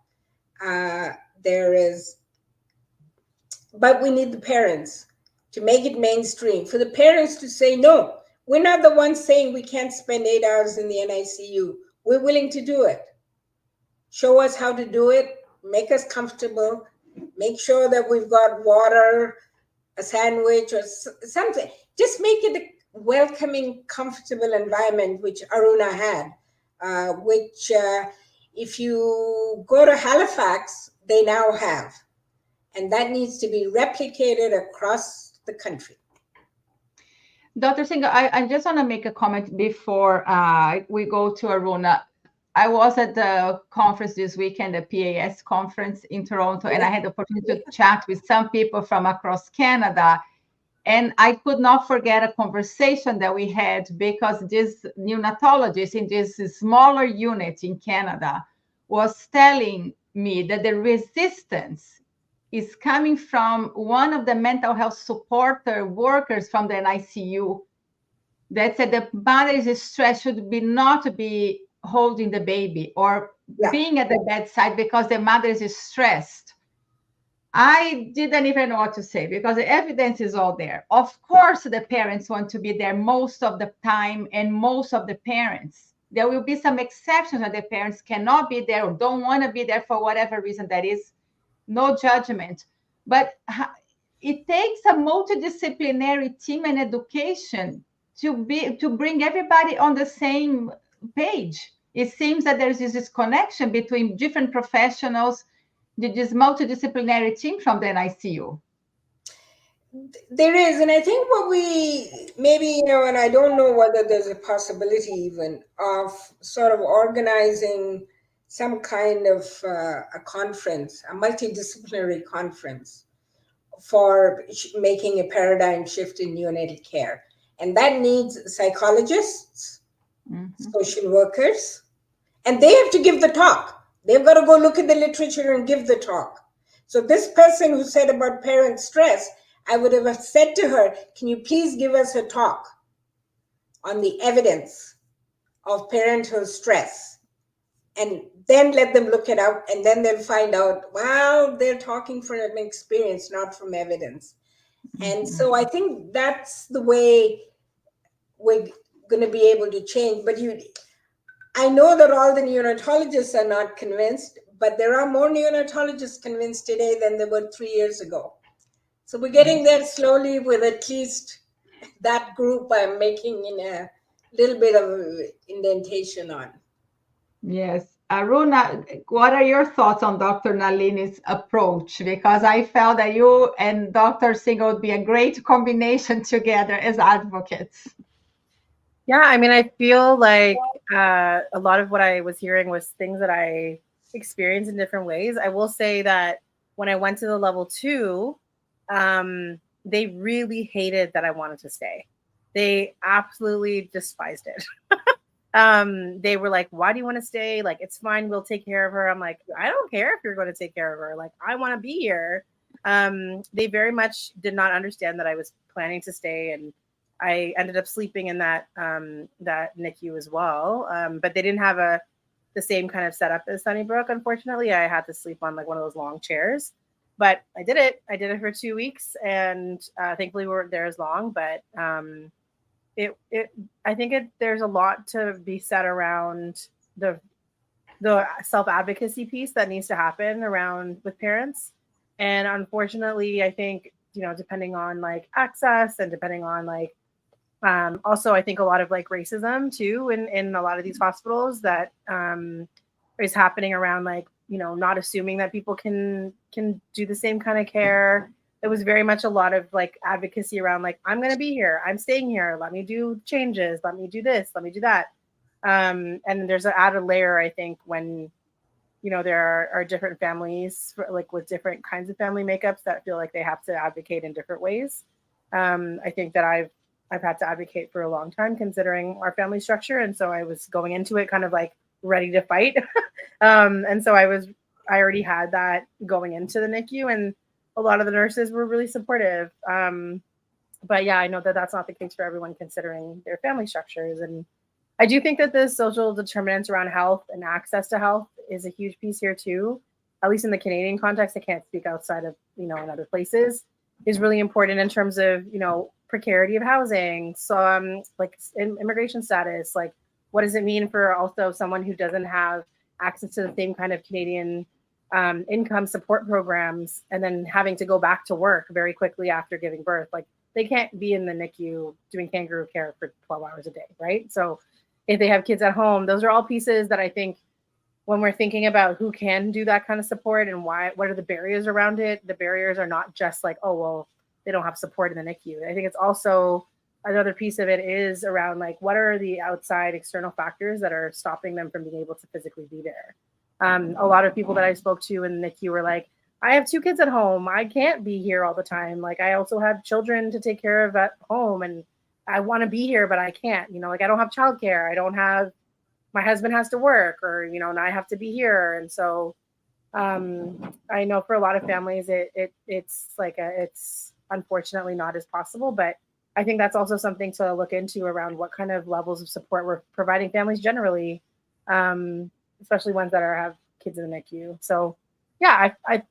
[SPEAKER 3] But we need the parents to make it mainstream, for the parents to say, no, we're not the ones saying we can't spend 8 hours in the NICU. We're willing to do it. Show us how to do it, make us comfortable, make sure that we've got water, a sandwich or something. Just make it a welcoming, comfortable environment, which Aruna had, which if you go to Halifax, they now have. And that needs to be replicated across the country.
[SPEAKER 1] Dr. Singhal, I just want to make a comment before we go to Aruna. I was at the conference this weekend, the PAS conference in Toronto, and I had the opportunity to chat with some people from across Canada. And I could not forget a conversation that we had, because this neonatologist in this smaller unit in Canada was telling me that the resistance is coming from one of the mental health supporter workers from the NICU that said the mother is stressed, should be not be holding the baby or being at the bedside because the mother is stressed. I didn't even know what to say, because the evidence is all there. Of course, the parents want to be there most of the time, and most of the parents. There will be some exceptions that the parents cannot be there or don't want to be there for whatever reason that is. No judgment. But it takes a multidisciplinary team and education to bring everybody on the same page. It seems that there's this connection between different professionals, this multidisciplinary team from the NICU.
[SPEAKER 3] There is, and I think what we maybe, and I don't know whether there's a possibility even of sort of organizing some kind of a conference, a multidisciplinary conference for making a paradigm shift in neonatal care. And that needs psychologists, social workers, and they have to give the talk. They've got to go look at the literature and give the talk. So this person who said about parent stress, I would have said to her, can you please give us a talk on the evidence of parental stress? And then let them look it up, and then they'll find out, well, they're talking from an experience, not from evidence. And so I think that's the way we're going to be able to change. But I know that all the neonatologists are not convinced, but there are more neonatologists convinced today than there were 3 years ago. So we're getting there slowly, with at least that group I'm making in a little bit of indentation on.
[SPEAKER 1] Yes. Aruna, what are your thoughts on Dr. Nalini's approach? Because I felt that you and Dr. Singhal would be a great combination together as advocates.
[SPEAKER 2] Yeah, I mean, I feel like a lot of what I was hearing was things that I experienced in different ways. I will say that when I went to the level 2, they really hated that I wanted to stay. They absolutely despised it. They were like, why do you want to stay? Like, it's fine, we'll take care of her. I'm like, I don't care if you're going to take care of her. Like, I want to be here. They very much did not understand that I was planning to stay, and I ended up sleeping in that NICU as well. But they didn't have the same kind of setup as Sunnybrook. Unfortunately, I had to sleep on like one of those long chairs. But I did it. I did it for 2 weeks, and thankfully we weren't there as long. But I think there's a lot to be said around the self-advocacy piece that needs to happen around with parents. And unfortunately, I think, depending on like access and depending on like also I think a lot of like racism too in a lot of these hospitals that is happening around like, not assuming that people can do the same kind of care. It was very much a lot of like advocacy around like, I'm going to be here, I'm staying here, let me do changes, let me do this, let me do that. And there's an added layer, I think, when there are different families like with different kinds of family makeups that feel like they have to advocate in different ways. I think that I've had to advocate for a long time considering our family structure, and so I was going into it kind of like ready to fight. And so I already had that going into the NICU, and a lot of the nurses were really supportive. But yeah, I know that that's not the case for everyone considering their family structures. And I do think that the social determinants around health and access to health is a huge piece here too, at least in the Canadian context. I can't speak outside of, in other places, is really important in terms of, precarity of housing. So like immigration status, like what does it mean for also someone who doesn't have access to the same kind of Canadian income support programs and then having to go back to work very quickly after giving birth? Like they can't be in the NICU doing kangaroo care for 12 hours a day, right? So if they have kids at home, those are all pieces that I think when we're thinking about who can do that kind of support and why, what are the barriers around it? The barriers are not just like, oh, well, they don't have support in the NICU. I think it's also another piece of it is around like, what are the outside external factors that are stopping them from being able to physically be there? A lot of people that I spoke to in the NICU were like, I have 2 kids at home. I can't be here all the time. Like I also have children to take care of at home, and I want to be here, but I can't, like I don't have childcare. I don't have, my husband has to work, or, and I have to be here. And so I know for a lot of families, it's like it's unfortunately not as possible, but I think that's also something to look into around what kind of levels of support we're providing families generally, especially ones that have kids in the NICU. So yeah, I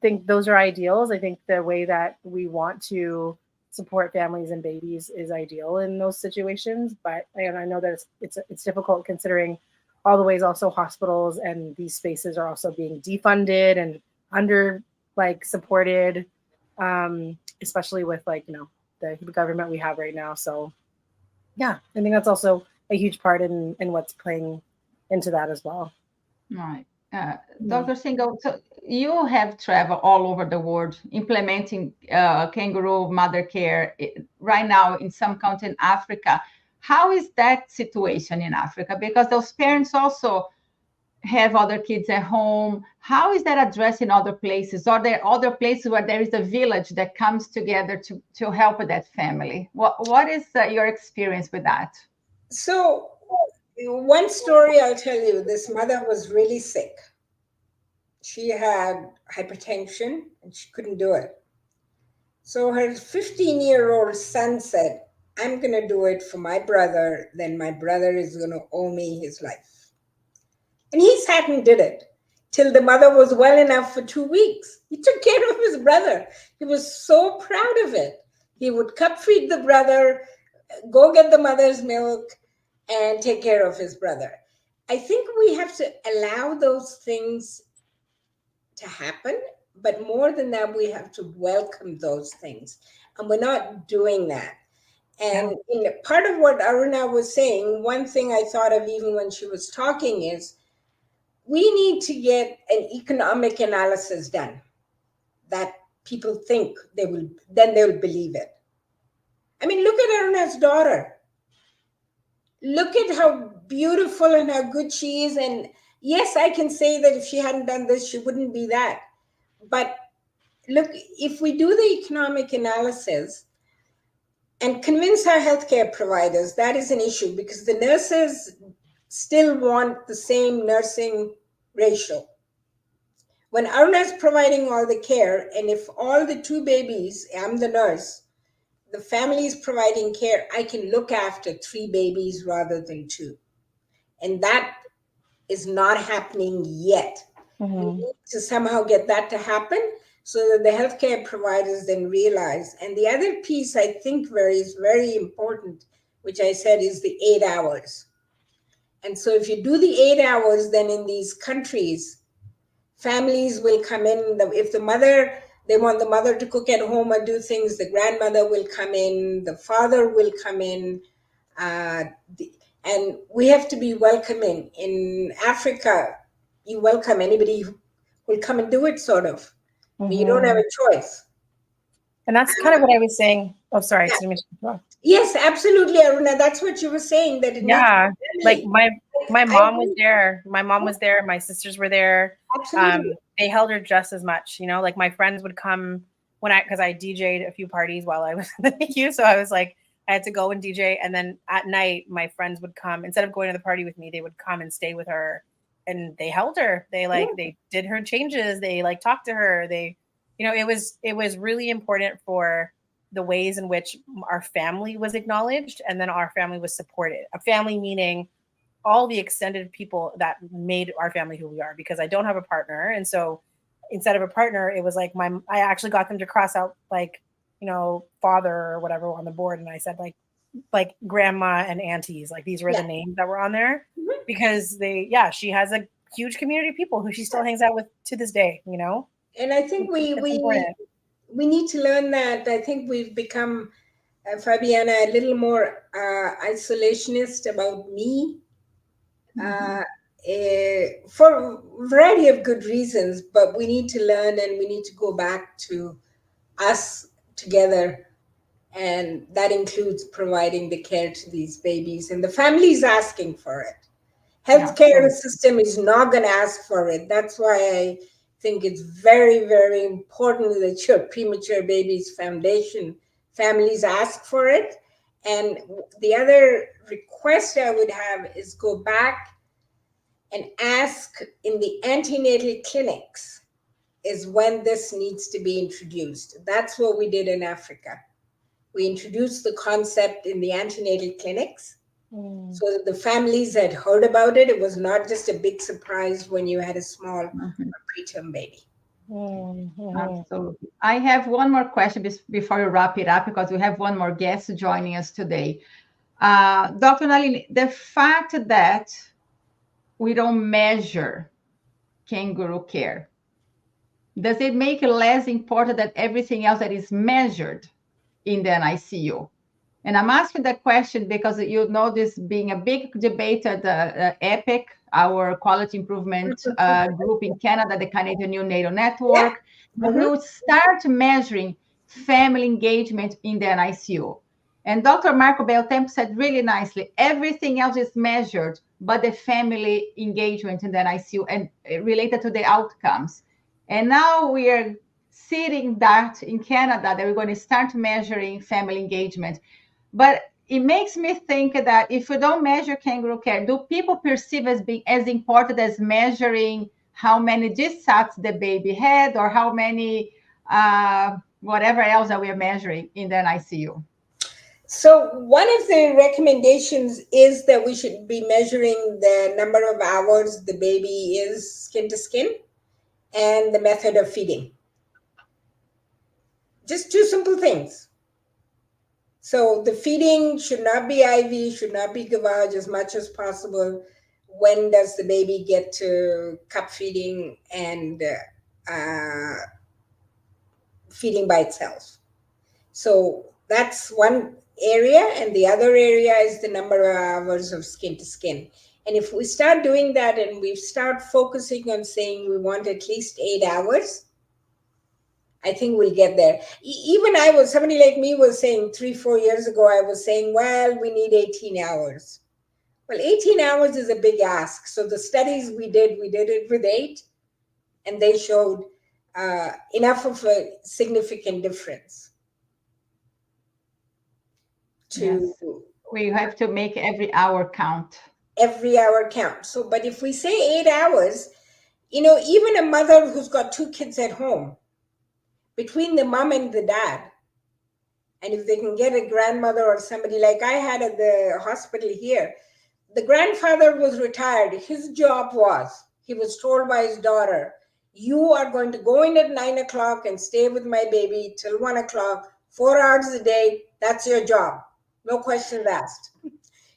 [SPEAKER 2] think those are ideals. I think the way that we want to support families and babies is ideal in those situations, but I know that it's difficult considering all the ways also hospitals and these spaces are also being defunded and under like supported, especially with like the government we have right now. So yeah, I think that's also a huge part in what's playing into that as well.
[SPEAKER 1] Right. Dr. Singhal, so you have traveled all over the world implementing kangaroo mother care right now in some countries in Africa. How is that situation in Africa? Because those parents also have other kids at home. How is that addressed in other places? Are there other places where there is a village that comes together to help that family? What is your experience with that?
[SPEAKER 3] So one story I'll tell you, this mother was really sick. She had hypertension and she couldn't do it. So her 15-year-old son said, I'm going to do it for my brother, then my brother is going to owe me his life. And he sat and did it till the mother was well enough for 2 weeks. He took care of his brother. He was so proud of it. He would cup feed the brother, go get the mother's milk, and take care of his brother. I think we have to allow those things to happen, but more than that, we have to welcome those things. And we're not doing that. And in part of what Aruna was saying, one thing I thought of even when she was talking is we need to get an economic analysis done that people think they'll believe it. I mean, look at Aruna's daughter. Look at how beautiful and how good she is. And yes, I can say that if she hadn't done this, she wouldn't be that. But look, if we do the economic analysis and convince our healthcare providers, that is an issue because the nurses still want the same nursing ratio. When Aruna is providing all the care, and if all the 2 babies, I'm the nurse, the family is providing care, I can look after 3 babies rather than 2. And that is not happening yet. We need to somehow get that to happen so that the healthcare providers then realize. And the other piece I think is very important, which I said is the 8 hours. And so if you do the 8 hours, then in these countries, families will come in. If they want the mother to cook at home or do things, the grandmother will come in, the father will come in. And we have to be welcoming. In Africa, you welcome anybody who will come and do it, sort of. You don't have a choice.
[SPEAKER 2] And that's kind of what I was saying. Oh, sorry.
[SPEAKER 3] Yeah. Yes, absolutely, Aruna. That's what you were saying. That it
[SPEAKER 2] like my mom was there. My mom was there. My sisters were there.
[SPEAKER 3] Absolutely.
[SPEAKER 2] They held her just as much. Like my friends would come because I DJ'd a few parties while I was in the NICU. So I was like, I had to go and DJ. And then at night, my friends would come. Instead of going to the party with me, they would come and stay with her. And they held her. They did her changes. They talked to her. It was really important for the ways in which our family was acknowledged and then our family was supported. A family meaning all the extended people that made our family who we are, because I don't have a partner. And so instead of a partner, it was like I actually got them to cross out father or whatever on the board. And I said like grandma and aunties, these were the names that were on there because she has a huge community of people who she still hangs out with to this day,
[SPEAKER 3] And I think we need to learn that. I think we've become, Fabiana, a little more isolationist about me for a variety of good reasons, but we need to learn and we need to go back to us together. And that includes providing the care to these babies, and the family is asking for it. Healthcare system is not going to ask for it. That's why I think it's very, very important that your Premature Babies Foundation families ask for it. And the other request I would have is go back and ask in the antenatal clinics is when this needs to be introduced. That's what we did in Africa. We introduced the concept in the antenatal clinics so that the families had heard about it. It was not just a big surprise when you had a small preterm baby.
[SPEAKER 1] Absolutely. I have one more question before you wrap it up, because we have one more guest joining us today. Dr. Nalini, the fact that we don't measure kangaroo care, does it make it less important than everything else that is measured in the NICU? And I'm asking that question because this being a big debate at the EPIC, our quality improvement group in Canada, the Canadian Neonatal Network, we will start measuring family engagement in the NICU. And Dr. Marco Beltempo said really nicely, everything else is measured, but the family engagement in the NICU and related to the outcomes. And now we are seeing that in Canada, that we're going to start measuring family engagement. But it makes me think that if we don't measure kangaroo care, do people perceive as being as important as measuring how many GSATs the baby had or how many whatever else that we are measuring in the NICU?
[SPEAKER 3] So one of the recommendations is that we should be measuring the number of hours the baby is skin to skin and the method of feeding. Just two simple things. So the feeding should not be IV, should not be gavage as much as possible. When does the baby get to cup feeding and feeding by itself? So that's one area. And the other area is the number of hours of skin to skin. And if we start doing that and we start focusing on saying we want at least 8 hours, I think we'll get there. Even somebody like me was saying 3-4 years ago, I was saying, well, we need 18 hours. Well, 18 hours is a big ask. So the studies we did it with 8, and they showed enough of a significant difference.
[SPEAKER 1] We have to make every hour count.
[SPEAKER 3] Every hour counts. So, but if we say 8 hours, even a mother who's got 2 kids at home, between the mom and the dad, and if they can get a grandmother or somebody like I had at the hospital here, the grandfather was retired. His job was he was told by his daughter, you are going to go in at 9 o'clock and stay with my baby till 1 o'clock, 4 hours a day. That's your job. No questions asked.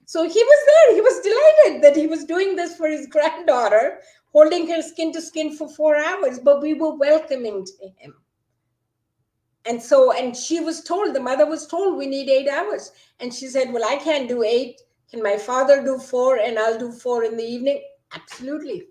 [SPEAKER 3] So he was there. He was delighted that he was doing this for his granddaughter, holding her skin to skin for 4 hours, but we were welcoming to him. And she was told, the mother was told, we need 8 hours. And she said, well, I can't do 8. Can my father do 4 and I'll do 4 in the evening? Absolutely.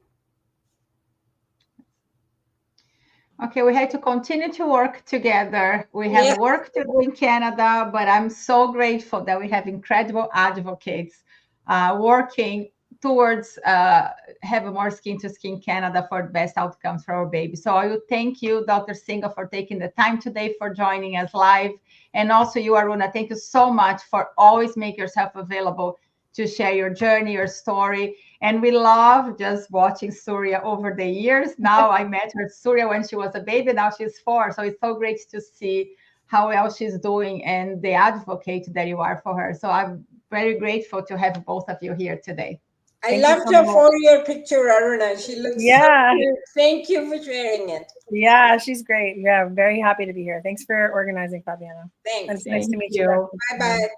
[SPEAKER 1] Okay, we had to continue to work together. We have work to do in Canada, but I'm so grateful that we have incredible advocates working towards have a more skin-to-skin Canada for the best outcomes for our baby. So I will thank you, Dr. Singhal, for taking the time today for joining us live. And also you, Aruna, thank you so much for always making yourself available to share your journey, your story. And we love just watching Surya over the years. Now I met her, Surya, when she was a baby. Now she's 4. So it's so great to see how well she's doing and the advocate that you are for her. So I'm very grateful to have both of you here today.
[SPEAKER 3] I loved your 4-year picture, Aruna. She looks so cute. Thank you for sharing it.
[SPEAKER 2] Yeah, she's great. Yeah, I'm very happy to be here. Thanks for organizing, Fabiana.
[SPEAKER 3] Thanks.
[SPEAKER 2] It's nice to meet you.
[SPEAKER 3] Bye-bye.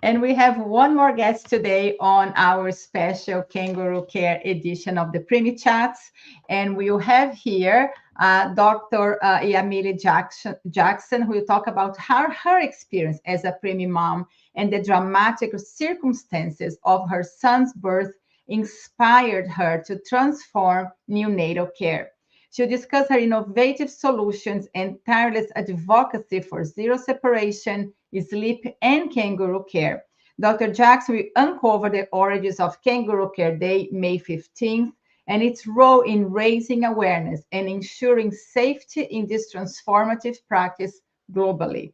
[SPEAKER 1] And we have one more guest today on our special Kangaroo Care edition of the Preemie Chats. And we'll have here Dr. Yamile Jackson, who will talk about her experience as a preemie mom and the dramatic circumstances of her son's birth inspired her to transform neonatal care. She'll discuss her innovative solutions and tireless advocacy for zero separation, sleep, and kangaroo care. Dr. Jackson will uncover the origins of Kangaroo Care Day, May 15th, and its role in raising awareness and ensuring safety in this transformative practice globally.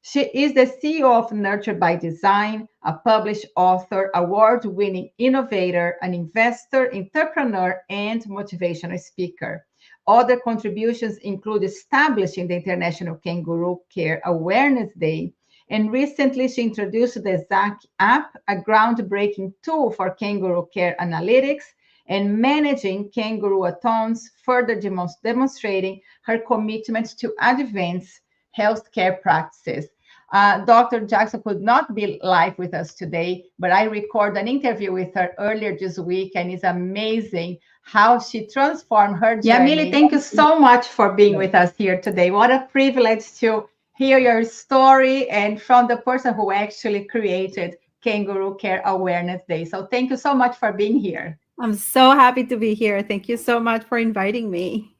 [SPEAKER 1] She is the CEO of Nurtured by Design, a published author, award-winning innovator, an investor, entrepreneur, and motivational speaker. Other contributions include establishing the International Kangaroo Care Awareness Day, and recently she introduced the ZAC app, a groundbreaking tool for kangaroo care analytics and managing kangaroo-a-thons, further demonstrating her commitment to advance healthcare practices. Dr. Jackson could not be live with us today, but I recorded an interview with her earlier this week, and it's amazing how she transformed her journey. Yamile, thank you so much for being with us here today. What a privilege to hear your story and from the person who actually created Kangaroo Care Awareness Day. So thank you so much for being here.
[SPEAKER 4] I'm so happy to be here. Thank you so much for inviting me.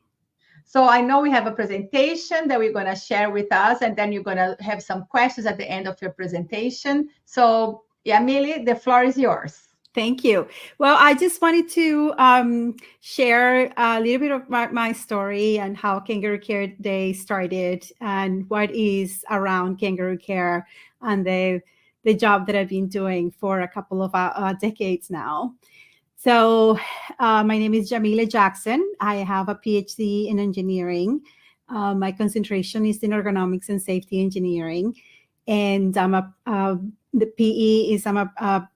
[SPEAKER 1] So I know we have a presentation that we're going to share with us, and then you're going to have some questions at the end of your presentation. So Yamile, the floor is yours.
[SPEAKER 4] Thank you. Well, I just wanted to share a little bit of my story and how Kangaroo Care Day started and what is around kangaroo care and the job that I've been doing for a couple of decades now. So my name is Yamile Jackson. I have a PhD in engineering. My concentration is in ergonomics and safety engineering. And I'm the PE is I'm a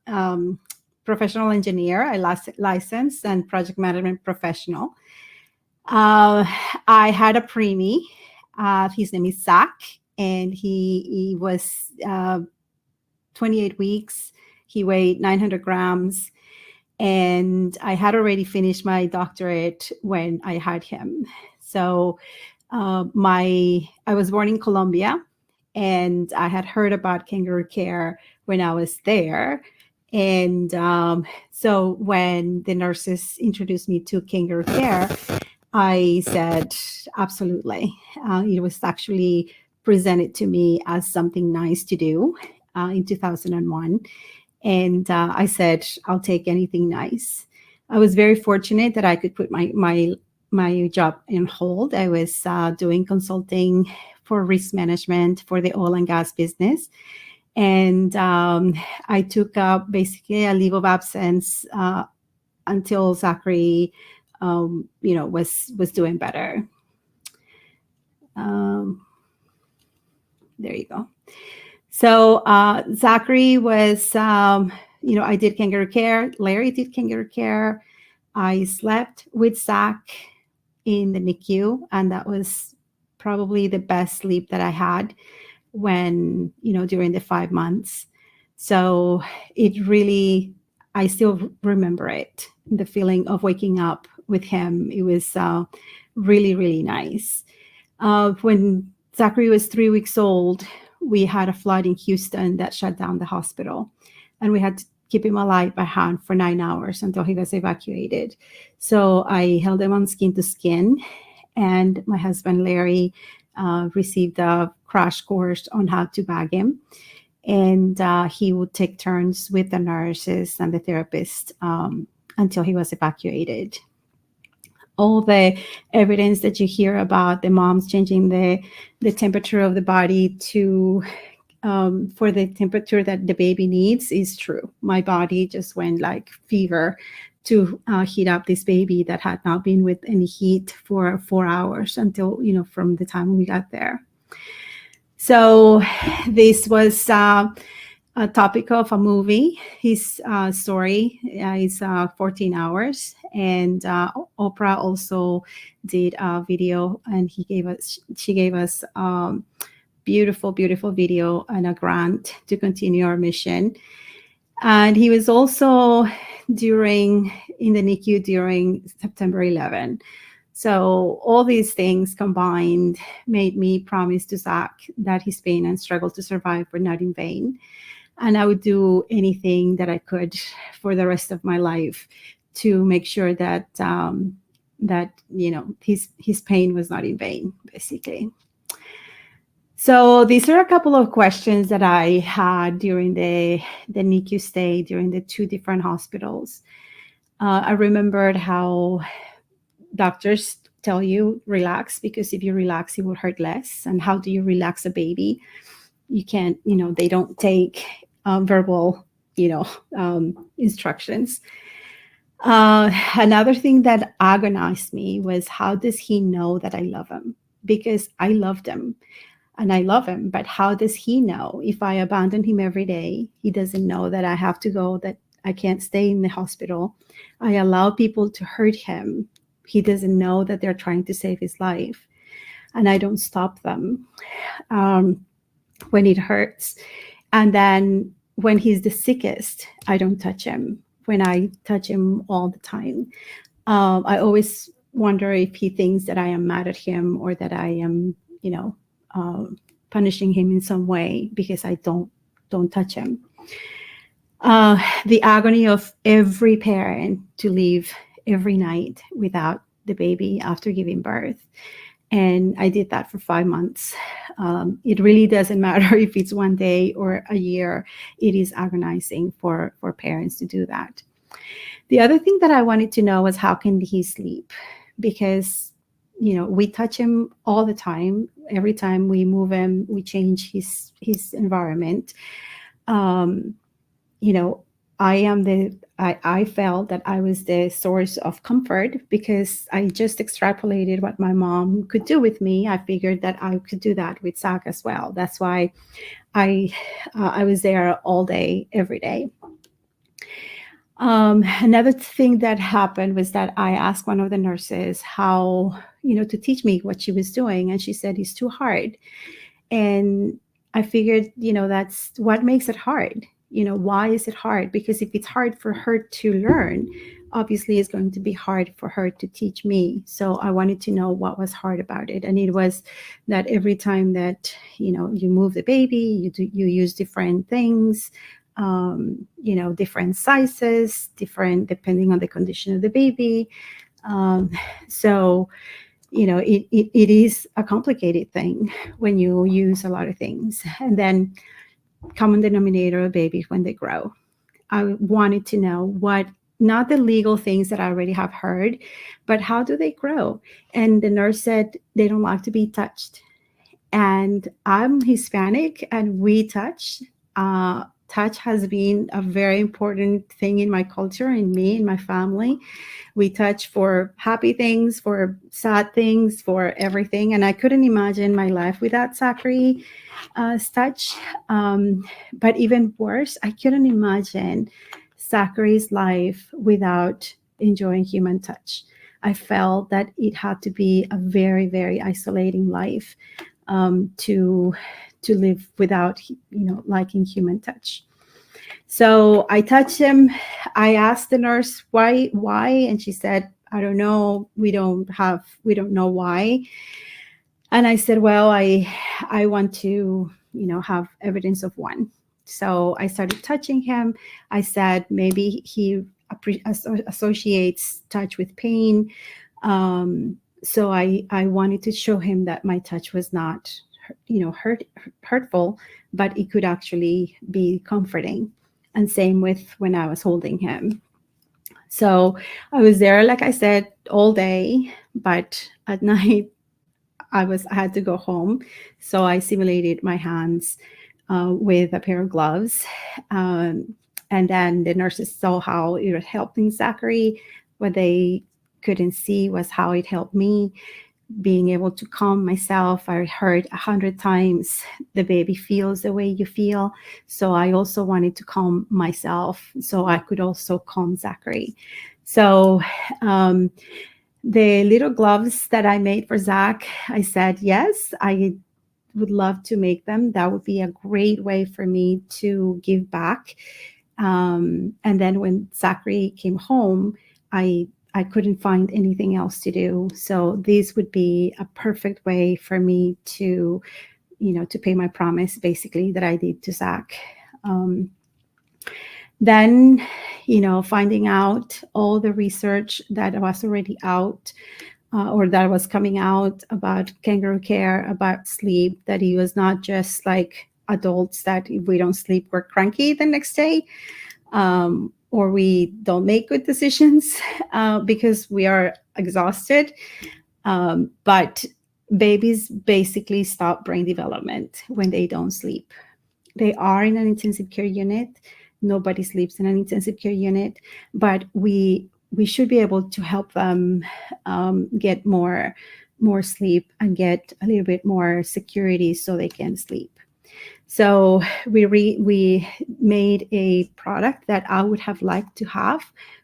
[SPEAKER 4] professional engineer. I licensed and project management professional. I had a preemie. His name is Zach, and he was 28 weeks. He weighed 900 grams. And I had already finished my doctorate when I had him. So I was born in Colombia, and I had heard about kangaroo care when I was there. And so when the nurses introduced me to kangaroo care, I said, absolutely. It was actually presented to me as something nice to do in 2001. And I said, I'll take anything nice. I was very fortunate that I could put my job on hold. I was doing consulting for risk management for the oil and gas business. And I took basically a leave of absence until Zachary, was doing better. There you go. So Zachary was, I did kangaroo care. Larry did kangaroo care. I slept with Zach in the NICU, and that was probably the best sleep that I had when, during the 5 months. So it really, I still remember it, the feeling of waking up with him. It was really, really nice. When Zachary was 3 weeks old, we had a flood in Houston that shut down the hospital, and we had to keep him alive by hand for 9 hours until he was evacuated. So I held him on skin to skin, and my husband, Larry, received a crash course on how to bag him. And he would take turns with the nurses and the therapist until he was evacuated. All the evidence that you hear about the moms changing the temperature of the body to for the temperature that the baby needs is true. My body just went like fever to heat up this baby that had not been with any heat for 4 hours until, from the time we got there. So this was a topic of a movie. His story is 14 hours, and Oprah also did a video, and she gave us beautiful, beautiful video and a grant to continue our mission. And he was also in the NICU during September 11. So all these things combined made me promise to Zach that his pain and struggle to survive were not in vain. And I would do anything that I could for the rest of my life to make sure that his pain was not in vain, basically. So these are a couple of questions that I had during the NICU stay during the 2 different hospitals. I remembered how doctors tell you relax, because if you relax, it will hurt less. And how do you relax a baby? You can't, they don't take verbal, instructions. Another thing that agonized me was, how does he know that I love him? Because I loved him and I love him, but how does he know if I abandon him every day? He doesn't know that I have to go, that I can't stay in the hospital. I allow people to hurt him. He doesn't know that they're trying to save his life, and I don't stop them when it hurts. And then when he's the sickest, I don't touch him. When I touch him all the time, I always wonder if he thinks that I am mad at him, or that I am, punishing him in some way because I don't touch him. The agony of every parent to leave every night without the baby after giving birth. And I did that for 5 months. It really doesn't matter if it's 1 day or a year. It is agonizing for parents to do that. The other thing that I wanted to know was, how can he sleep? Because, we touch him all the time. Every time we move him, we change his environment. I felt that I was the source of comfort because I just extrapolated what my mom could do with me. I figured that I could do that with Zach as well. That's why I was there all day, every day. Another thing that happened was that I asked one of the nurses how, to teach me what she was doing. And she said, it's too hard. And I figured, that's what makes it hard. Why is it hard? Because if it's hard for her to learn, obviously it's going to be hard for her to teach me. So I wanted to know what was hard about it. And it was that every time that, you move the baby, you use different things, different sizes, different depending on the condition of the baby. It is a complicated thing when you use a lot of things. And then common denominator of babies when they grow. I wanted to know not the legal things that I already have heard, but how do they grow? And the nurse said they don't like to be touched. And I'm Hispanic, and we touch. Touch has been a very important thing in my culture, in me, in my family. We touch for happy things, for sad things, for everything. And I couldn't imagine my life without Zachary touch. But even worse, I couldn't imagine Zachary's life without enjoying human touch. I felt that it had to be a very, very isolating life to live without, liking human touch. So I touched him. I asked the nurse why, and she said, I don't know. We don't know why. And I said, well, I want to, have evidence of one. So I started touching him. I said, maybe he associates touch with pain. So I wanted to show him that my touch was not, hurtful, but it could actually be comforting. And same with when I was holding him. So I was there, like I said, all day, but at night I had to go home. So I simulated my hands with a pair of gloves. And then the nurses saw how it was helping Zachary. What they couldn't see was how it helped me, being able to calm myself. I heard 100 times, the baby feels the way you feel. So I also wanted to calm myself so I could also calm Zachary. So the little gloves that I made for Zach, I said, yes, I would love to make them. That would be a great way for me to give back. And then when Zachary came home, I couldn't find anything else to do. So this would be a perfect way for me to, to pay my promise, basically, that I did to Zach. Then, finding out all the research that was already out or that was coming out about Kangaroo Care, about sleep, that it was not just like adults that if we don't sleep, we're cranky the next day. Or we don't make good decisions because we are exhausted. But babies basically stop brain development when they don't sleep. They are in an intensive care unit. Nobody sleeps in an intensive care unit, but we should be able to help them get more sleep and get a little bit more security so they can sleep. So we made a product that I would have liked to have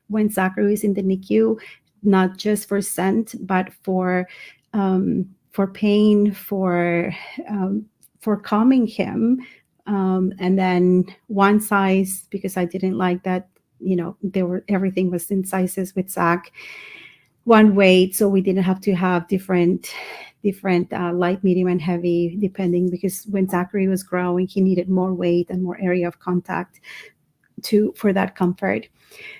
[SPEAKER 4] when Zachary is in the NICU, not just for scent, but for pain, for calming him. And then one size, because I didn't like that, everything was in sizes with Zach. One weight, so we didn't have to have different light, medium, and heavy, depending, because when Zachary was growing, he needed more weight and more area of contact for that comfort.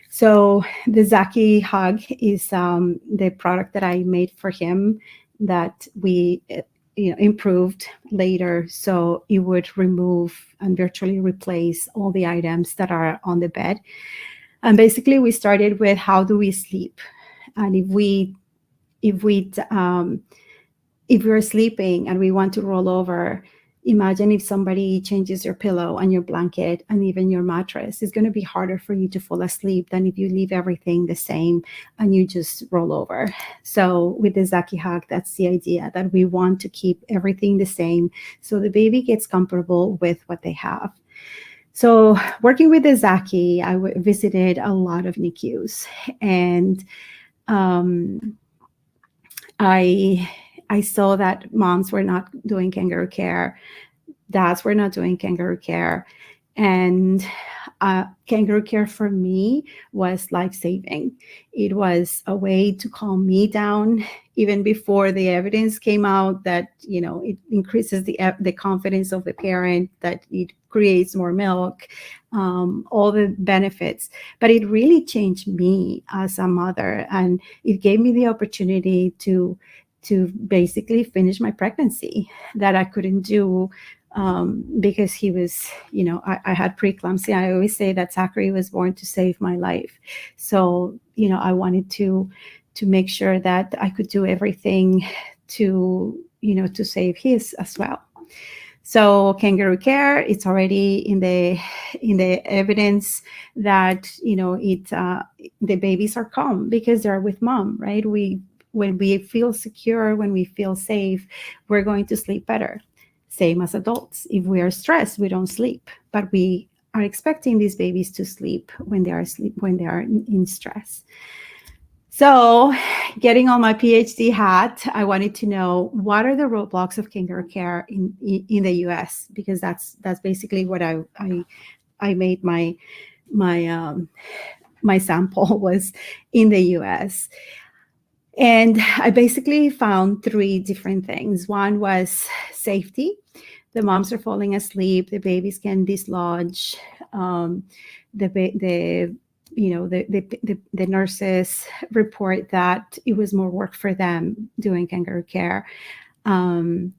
[SPEAKER 4] So the Zaki Hug is the product that I made for him that we improved later, so it would remove and virtually replace all the items that are on the bed. And basically we started with, how do we sleep? And if we're sleeping and we want to roll over, imagine if somebody changes your pillow and your blanket and even your mattress. It's going to be harder for you to fall asleep than if you leave everything the same and you just roll over. So with the Zaki Hug, that's the idea, that we want to keep everything the same so the baby gets comfortable with what they have. So working with the Zaki, I visited a lot of NICUs, and I saw that moms were not doing Kangaroo Care, dads were not doing Kangaroo Care, and Kangaroo Care for me was life-saving. It was a way to calm me down, even before the evidence came out that it increases the confidence of the parent, that it creates more milk, all the benefits. But it really changed me as a mother, and it gave me the opportunity to basically finish my pregnancy that I couldn't do because he was, I had preeclampsia. I always say that Zachary was born to save my life. So, I wanted to make sure that I could do everything to save his as well. So Kangaroo Care, it's already in the evidence that, the babies are calm because they're with mom, right? When we feel secure, when we feel safe, we're going to sleep better. Same as adults. If we are stressed, we don't sleep, but we are expecting these babies to sleep when they are in stress. So, getting on my PhD hat, I wanted to know what are the roadblocks of kangaroo care in the U.S. because that's basically what I made my sample was in the U.S. And I basically found 3 different things. One was safety. The moms are falling asleep. The babies can dislodge. The nurses report that it was more work for them doing kangaroo care. And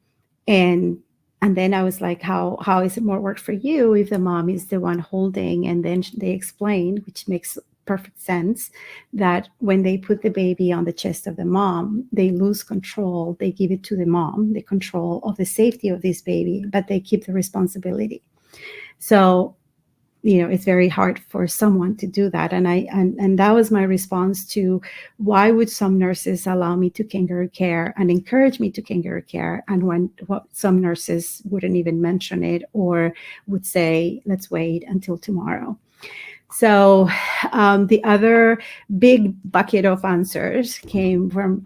[SPEAKER 4] then I was like, how is it more work for you if the mom is the one holding? And then they explained, which makes perfect sense, that when they put the baby on the chest of the mom, they lose control. They give it to the mom, the control of the safety of this baby, but they keep the responsibility. So, it's very hard for someone to do that. And that was my response to why would some nurses allow me to kangaroo care and encourage me to kangaroo care, and when some nurses wouldn't even mention it or would say, let's wait until tomorrow. So the other big bucket of answers came from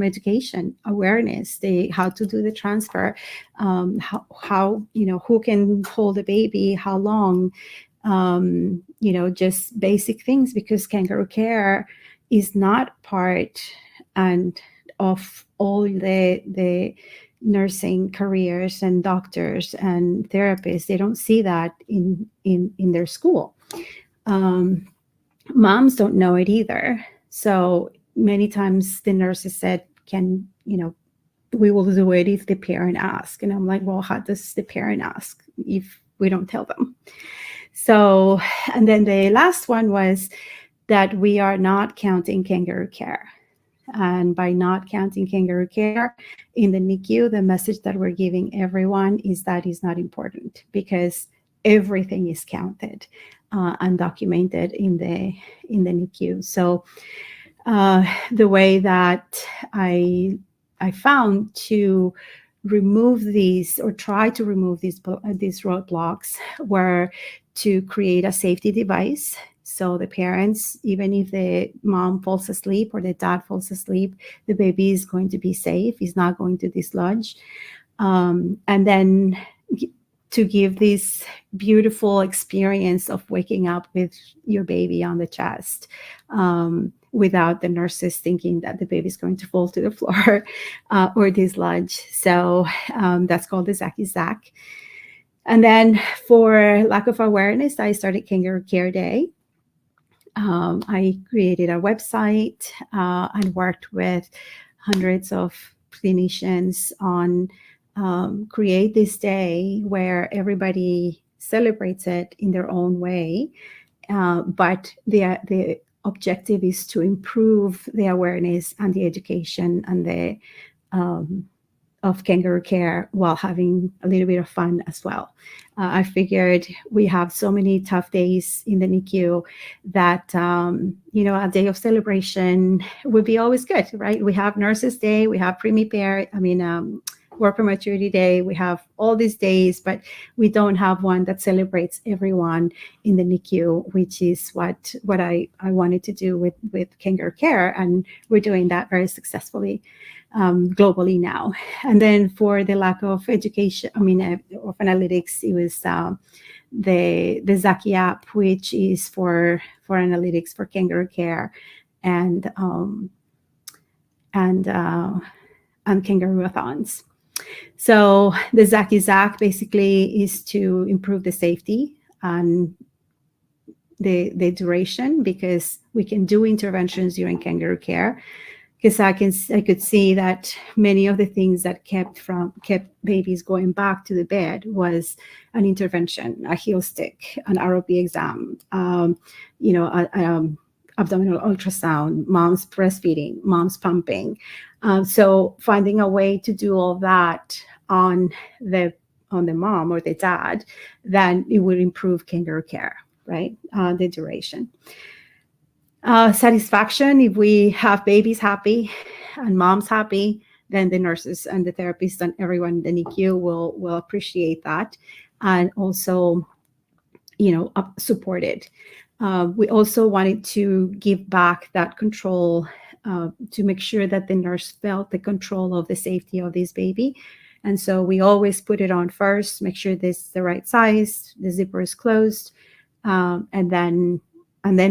[SPEAKER 4] education, awareness, how to do the transfer, how who can hold a baby, how long, just basic things, because kangaroo care is not part of all the nursing careers and doctors and therapists. They don't see that in their school. Moms don't know it either. So many times the nurses said, we will do it if the parent asks. And I'm like, well, how does the parent ask if we don't tell them? So, and then the last one was that we are not counting kangaroo care. And by not counting kangaroo care in the NICU, the message that we're giving everyone is that is not important, because everything is counted and documented in the NICU. So the way that I found to remove these, or try to remove these roadblocks, were to create a safety device. So the parents, even if the mom falls asleep or the dad falls asleep, the baby is going to be safe. He's not going to dislodge. And then to give this beautiful experience of waking up with your baby on the chest, without the nurses thinking that the baby is going to fall to the floor or dislodge. So that's called the Zaki Zak. And then for lack of awareness, I started Kangaroo Care Day. I created a website and worked with hundreds of clinicians on create this day where everybody celebrates it in their own way. But the objective is to improve the awareness and the education and the of kangaroo care while having a little bit of fun as well. I figured we have so many tough days in the NICU that, a day of celebration would be always good, right? We have Nurses Day, we have Preemie Work Prematurity Day, we have all these days, but we don't have one that celebrates everyone in the NICU, which is what I wanted to do with kangaroo care, and we're doing that very successfully globally now. And then for the lack of education, of analytics, it was the Zaki app, which is for analytics for kangaroo care and kangaroo-a-thons. So the Zaki Zak basically is to improve the safety and the duration, because we can do interventions during kangaroo care. Because I could see that many of the things that kept babies going back to the bed was an intervention, a heel stick, an ROP exam, abdominal ultrasound, mom's breastfeeding, mom's pumping. So finding a way to do all that on the mom or the dad, then it would improve kangaroo care, right? The duration. Satisfaction, if we have babies happy and moms happy, then the nurses and the therapists and everyone in the NICU will appreciate that, and also support it. We also wanted to give back that control to make sure that the nurse felt the control of the safety of this baby. And so we always put it on first, make sure this is the right size, the zipper is closed, and then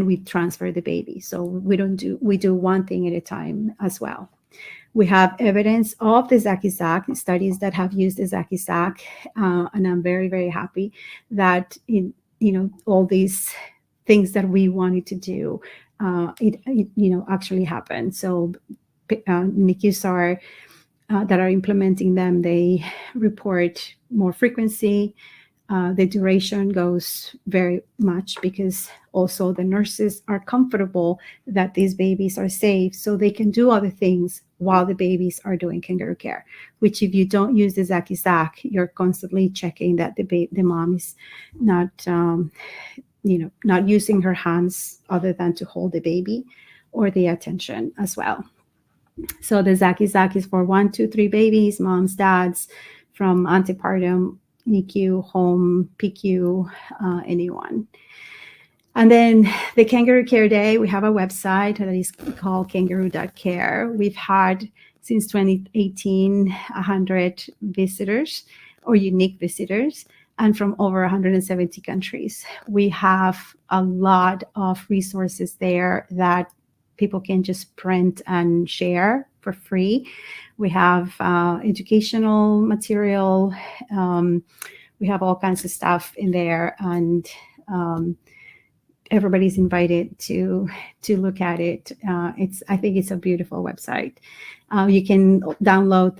[SPEAKER 4] we transfer the baby. So we do one thing at a time as well. We have evidence of the Zaki-Zak, studies that have used the Zaki-Zak, and I'm very, very happy that all these things that we wanted to do, it actually happened. So NICUs that are implementing them, they report more frequency. The duration goes very much because also the nurses are comfortable that these babies are safe, so they can do other things while the babies are doing kangaroo care, which if you don't use the Zaki-Zak, you're constantly checking that the mom is not, not using her hands other than to hold the baby or the attention as well. So the Zaki-Zak is for 1, 2, 3 babies, moms, dads, from antepartum, NICU, home, PICU, anyone. And then the Kangaroo Care Day, we have a website that is called kangaroo.care. We've had since 2018 100 visitors or unique visitors, and from over 170 countries. We have a lot of resources there that people can just print and share for free. We have educational material. We have all kinds of stuff in there, and everybody's invited to look at it. I think it's a beautiful website. You can download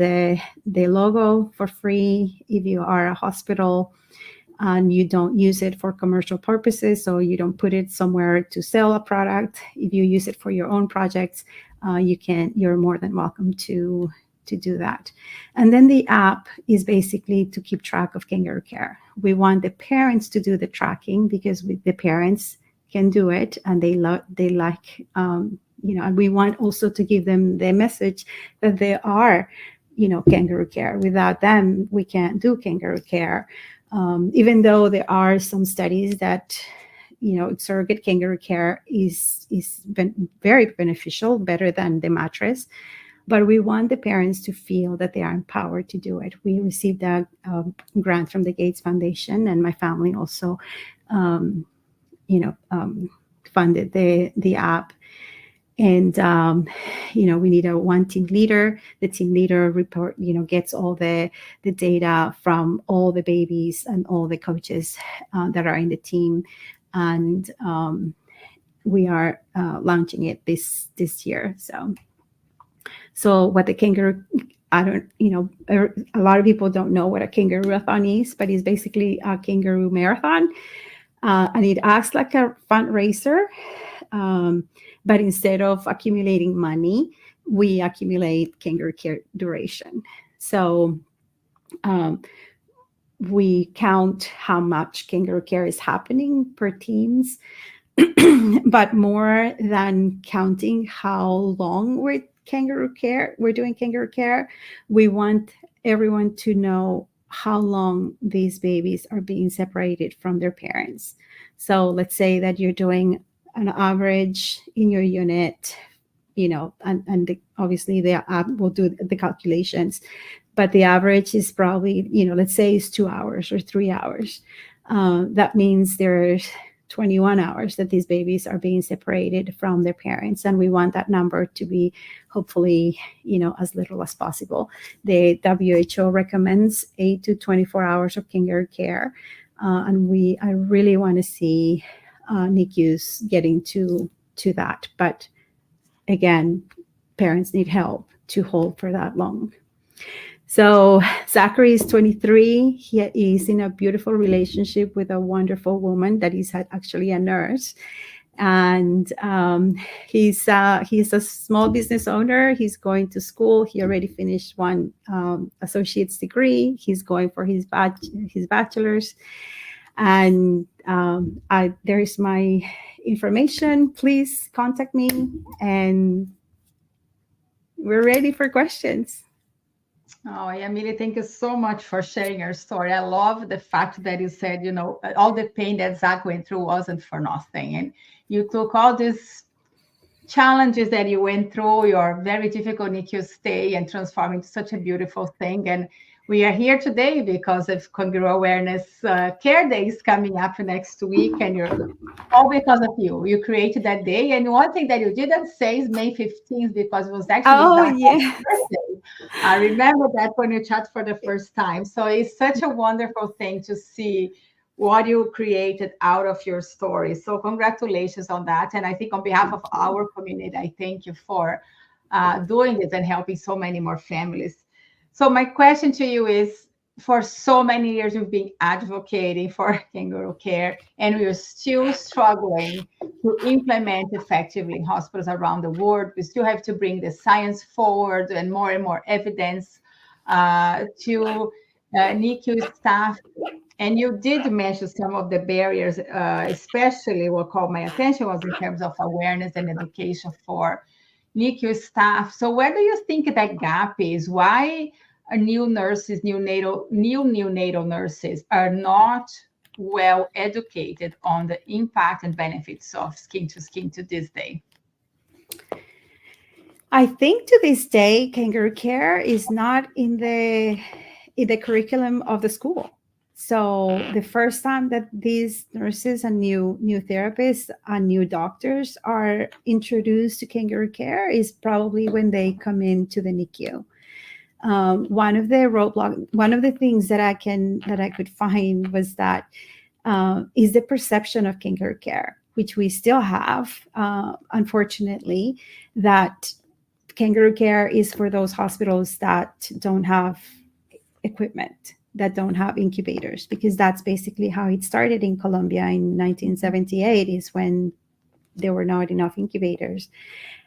[SPEAKER 4] the logo for free if you are a hospital and you don't use it for commercial purposes, so you don't put it somewhere to sell a product. If you use it for your own projects, you're more than welcome to do that. And then the app is basically to keep track of kangaroo care. We want the parents to do the tracking because the parents can do it, and they like, and we want also to give them the message that they are, kangaroo care. Without them, we can't do kangaroo care. Even though there are some studies that, surrogate kangaroo care is been very beneficial, better than the mattress. But we want the parents to feel that they are empowered to do it. We received a grant from the Gates Foundation, and my family also, funded the app. And, we need one team leader. The team leader report, gets all the data from all the babies and all the coaches that are in the team. And we are launching it this year. So what the kangaroo, a lot of people don't know what a kangaroo-a-thon is, but it's basically a kangaroo marathon. And it acts like a fundraiser. But instead of accumulating money, we accumulate kangaroo care duration. So we count how much kangaroo care is happening per teams, but more than counting how long we're doing kangaroo care, we want everyone to know how long these babies are being separated from their parents. So let's say that you're doing an average in your unit, obviously the app will do the calculations, but the average is probably, let's say it's 2 hours or 3 hours. That means there's 21 hours that these babies are being separated from their parents. And we want that number to be hopefully, as little as possible. The WHO recommends 8 to 24 hours of kangaroo care. And I really want to see NICUs getting to that. But again, parents need help to hold for that long. So Zachary is 23. He is in a beautiful relationship with a wonderful woman that is actually a nurse. And he's a small business owner. He's going to school. He already finished one associate's degree. He's going for his bachelor's. And there is my information. Please contact me, and we're ready for questions.
[SPEAKER 1] Oh, Yamile, thank you so much for sharing your story. I love the fact that you said, all the pain that Zach went through wasn't for nothing. And you took all these challenges that you went through, your very difficult NICU stay, and transforming into such a beautiful thing. And we are here today because of Kangaroo Awareness Care Day is coming up next week, and you're all because of you. You created that day. And one thing that you didn't say is May 15th, because it was actually Zach's birthday. I remember that when you chat for the first time. So it's such a wonderful thing to see what you created out of your story. So congratulations on that. And I think on behalf of our community, I thank you for doing this and helping so many more families. So my question to you is, for so many years, you've been advocating for kangaroo care, and we're still struggling to implement effectively in hospitals around the world. We still have to bring the science forward and more evidence to NICU staff. And you did mention some of the barriers, especially what caught my attention was in terms of awareness and education for NICU staff. So where do you think that gap is? Why new nurses, neonatal nurses are not well educated on the impact and benefits of skin to this day?
[SPEAKER 4] I think to this day, kangaroo care is not in the curriculum of the school. So the first time that these nurses and new therapists and new doctors are introduced to kangaroo care is probably when they come into the NICU. One of the things that I could find was that is the perception of kangaroo care, which we still have, unfortunately, that kangaroo care is for those hospitals that don't have equipment, that don't have incubators, because that's basically how it started in Colombia in 1978, is when there were not enough incubators.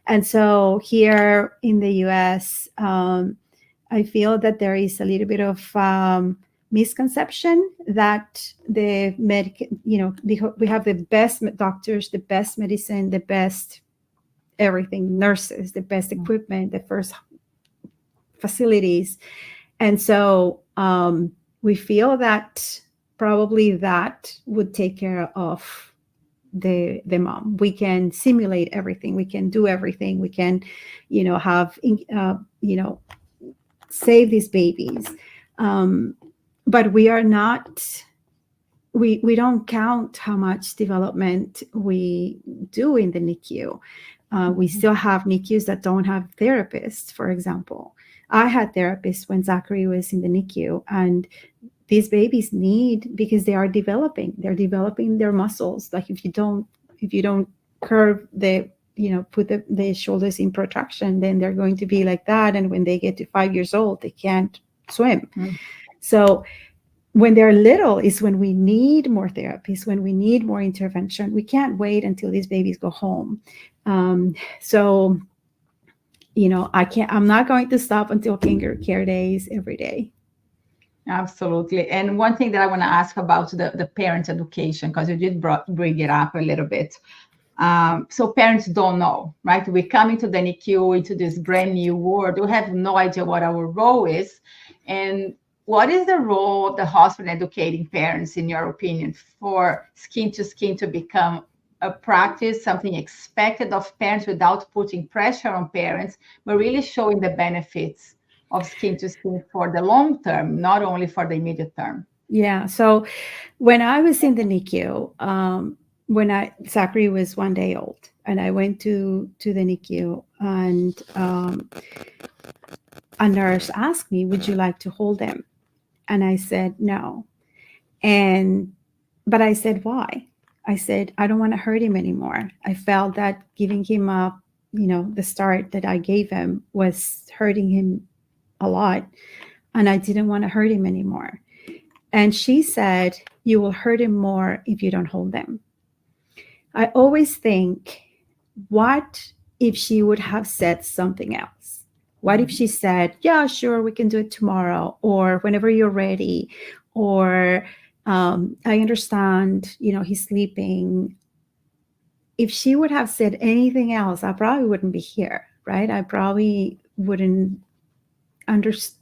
[SPEAKER 4] And so here in the US, I feel that there is a little bit of misconception that we have the best doctors, the best medicine, the best everything, nurses, the best equipment, the first facilities. And so we feel that probably that would take care of the mom. We can simulate everything. We can do everything. We can, save these babies. But we are not, we don't count how much development we do in the NICU. We still have NICUs that don't have therapists, for example. I had therapists when Zachary was in the NICU, and these babies need, because they are developing their muscles. Like if you don't curve put the shoulders in protraction, then they're going to be like that. And when they get to 5 years old, they can't swim. Mm. So when they're little is when we need more therapies, when we need more intervention. We can't wait until these babies go home. I'm not going to stop until Kangaroo Care Days every day.
[SPEAKER 1] Absolutely. And one thing that I want to ask about the parent education, because you did bring it up a little bit. So parents don't know, right? We come into the NICU, into this brand new world. We have no idea what our role is. And what is the role of the hospital educating parents, in your opinion, for skin to become a practice, something expected of parents without putting pressure on parents, but really showing the benefits of skin to skin for the long term, not only for the immediate term?
[SPEAKER 4] Yeah. So when I was in the NICU, Zachary was 1 day old, and I went to the NICU, and a nurse asked me, "Would you like to hold him?" And I said no. But I said, "Why?" I said, "I don't want to hurt him anymore. I felt that giving him the start that I gave him was hurting him a lot, and I didn't want to hurt him anymore." And she said, "You will hurt him more if you don't hold him." I always think, what if she would have said something else? What if she said, "Yeah, sure, we can do it tomorrow," or "whenever you're ready," or "I understand, he's sleeping." If she would have said anything else, I probably wouldn't be here, right? I probably wouldn't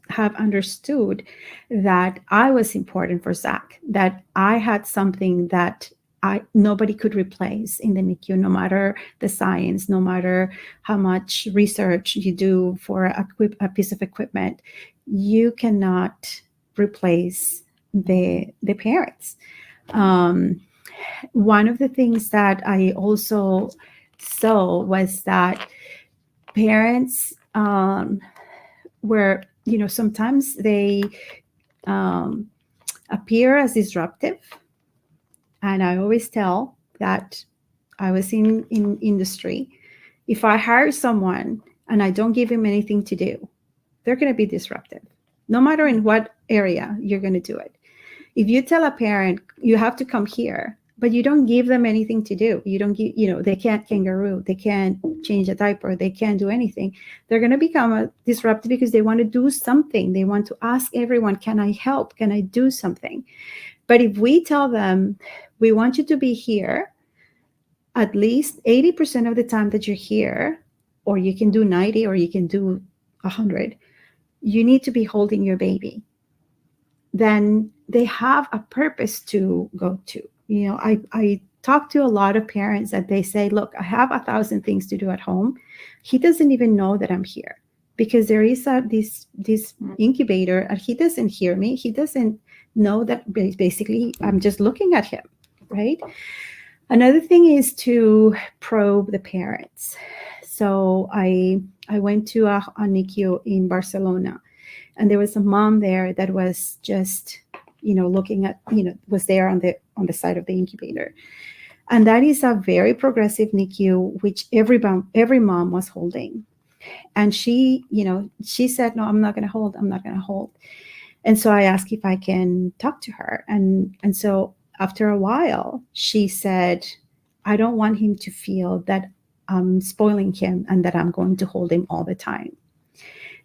[SPEAKER 4] have understood that I was important for Zach, that I had something that nobody could replace in the NICU, no matter the science, no matter how much research you do for a piece of equipment. You cannot replace the parents. One of the things that I also saw was that parents were, sometimes they appear as disruptive. And I always tell that I was in industry. If I hire someone and I don't give him anything to do, they're going to be disruptive, no matter in what area you're going to do it. If you tell a parent, you have to come here, but you don't give them anything to do, you don't give, they can't kangaroo, they can't change a diaper, they can't do anything, they're going to become disruptive because they want to do something. They want to ask everyone, can I help? Can I do something? But if we tell them, we want you to be here at least 80% of the time that you're here, or you can do 90, or you can do 100, you need to be holding your baby. Then they have a purpose to go to. I talk to a lot of parents that they say, look, I have 1,000 things to do at home. He doesn't even know that I'm here because there is this incubator and he doesn't hear me. He doesn't know that basically I'm just looking at him, right? Another thing is to probe the parents. So I went to a NICU in Barcelona, and there was a mom there that was just, looking at, was there on the side of the incubator. And that is a very progressive NICU, which every mom was holding. And she said, no, I'm not going to hold. And so I asked if I can talk to her. And so after a while, she said, I don't want him to feel that I'm spoiling him and that I'm going to hold him all the time.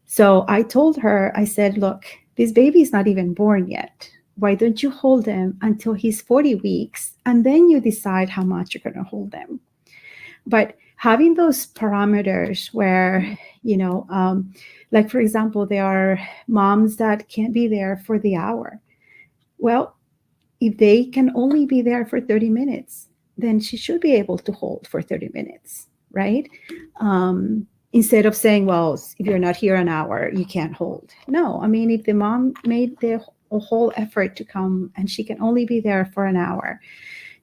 [SPEAKER 4] So I told her, I said, look, this baby is not even born yet. Why don't you hold him until he's 40 weeks and then you decide how much you're going to hold him? But having those parameters where, like, for example, there are moms that can't be there for the hour. Well, if they can only be there for 30 minutes, then she should be able to hold for 30 minutes, right? Instead of saying, well, if you're not here an hour, you can't hold. No, I mean, if the mom made the whole effort to come and she can only be there for an hour,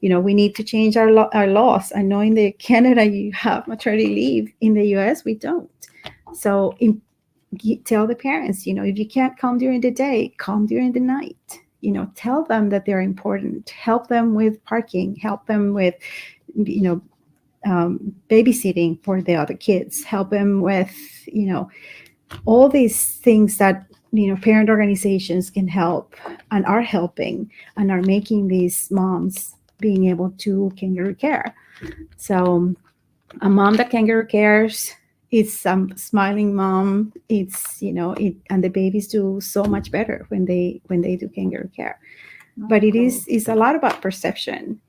[SPEAKER 4] we need to change our laws. I know in Canada you have maternity leave. In the US, we don't. So tell the parents, if you can't come during the day, come during the night. Tell them that they're important. Help them with parking. Help them with, babysitting for the other kids. Help them with, all these things that, parent organizations can help and are helping and are making these moms being able to kangaroo care. So a mom that kangaroo cares, it's a smiling mom. It's, and the babies do so much better when they do kangaroo care. But it's a lot about perception.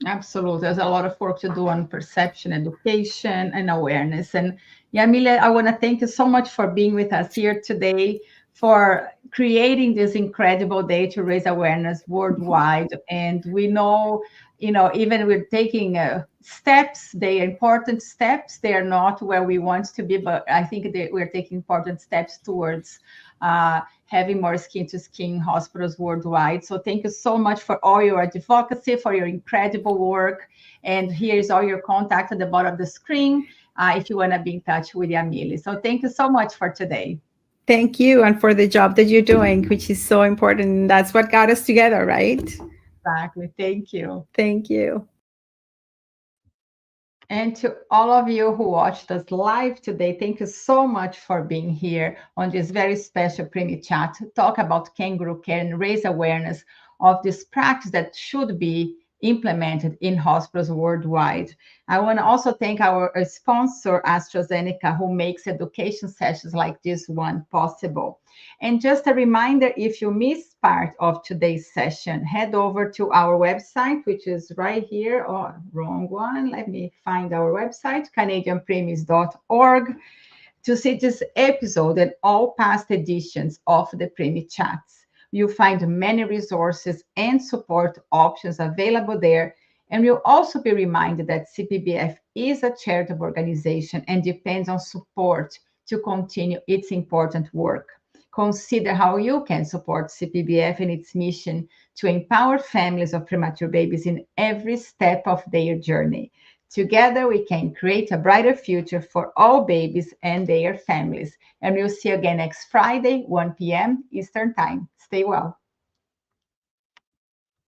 [SPEAKER 1] Absolutely. There's a lot of work to do on perception, education, and awareness. And Yamile, I want to thank you so much for being with us here today, for creating this incredible day to raise awareness worldwide. And we know, even we're taking steps, they are important steps. They are not where we want to be, but I think we're taking important steps towards having more skin-to-skin hospitals worldwide. So thank you so much for all your advocacy, for your incredible work. And here's all your contact at the bottom of the screen if you want to be in touch with Yamile. So thank you so much for today.
[SPEAKER 4] Thank you, and for the job that you're doing, which is so important. That's what got us together, right?
[SPEAKER 1] Exactly. Thank you.
[SPEAKER 4] Thank you.
[SPEAKER 1] And to all of you who watched us live today, thank you so much for being here on this very special Preemie Chat to talk about kangaroo care and raise awareness of this practice that should be implemented in hospitals worldwide. I want to also thank our sponsor, AstraZeneca, who makes education sessions like this one possible. And just a reminder, if you missed part of today's session, head over to our website, which is right here. Oh, wrong one. Let me find our website, canadianpreemies.org, to see this episode and all past editions of the Preemie Chats. You'll find many resources and support options available there. And you'll also be reminded that CPBF is a charitable organization and depends on support to continue its important work. Consider how you can support CPBF in its mission to empower families of premature babies in every step of their journey. Together, we can create a brighter future for all babies and their families. And we'll see you again next Friday, 1 p.m. Eastern Time. Stay well.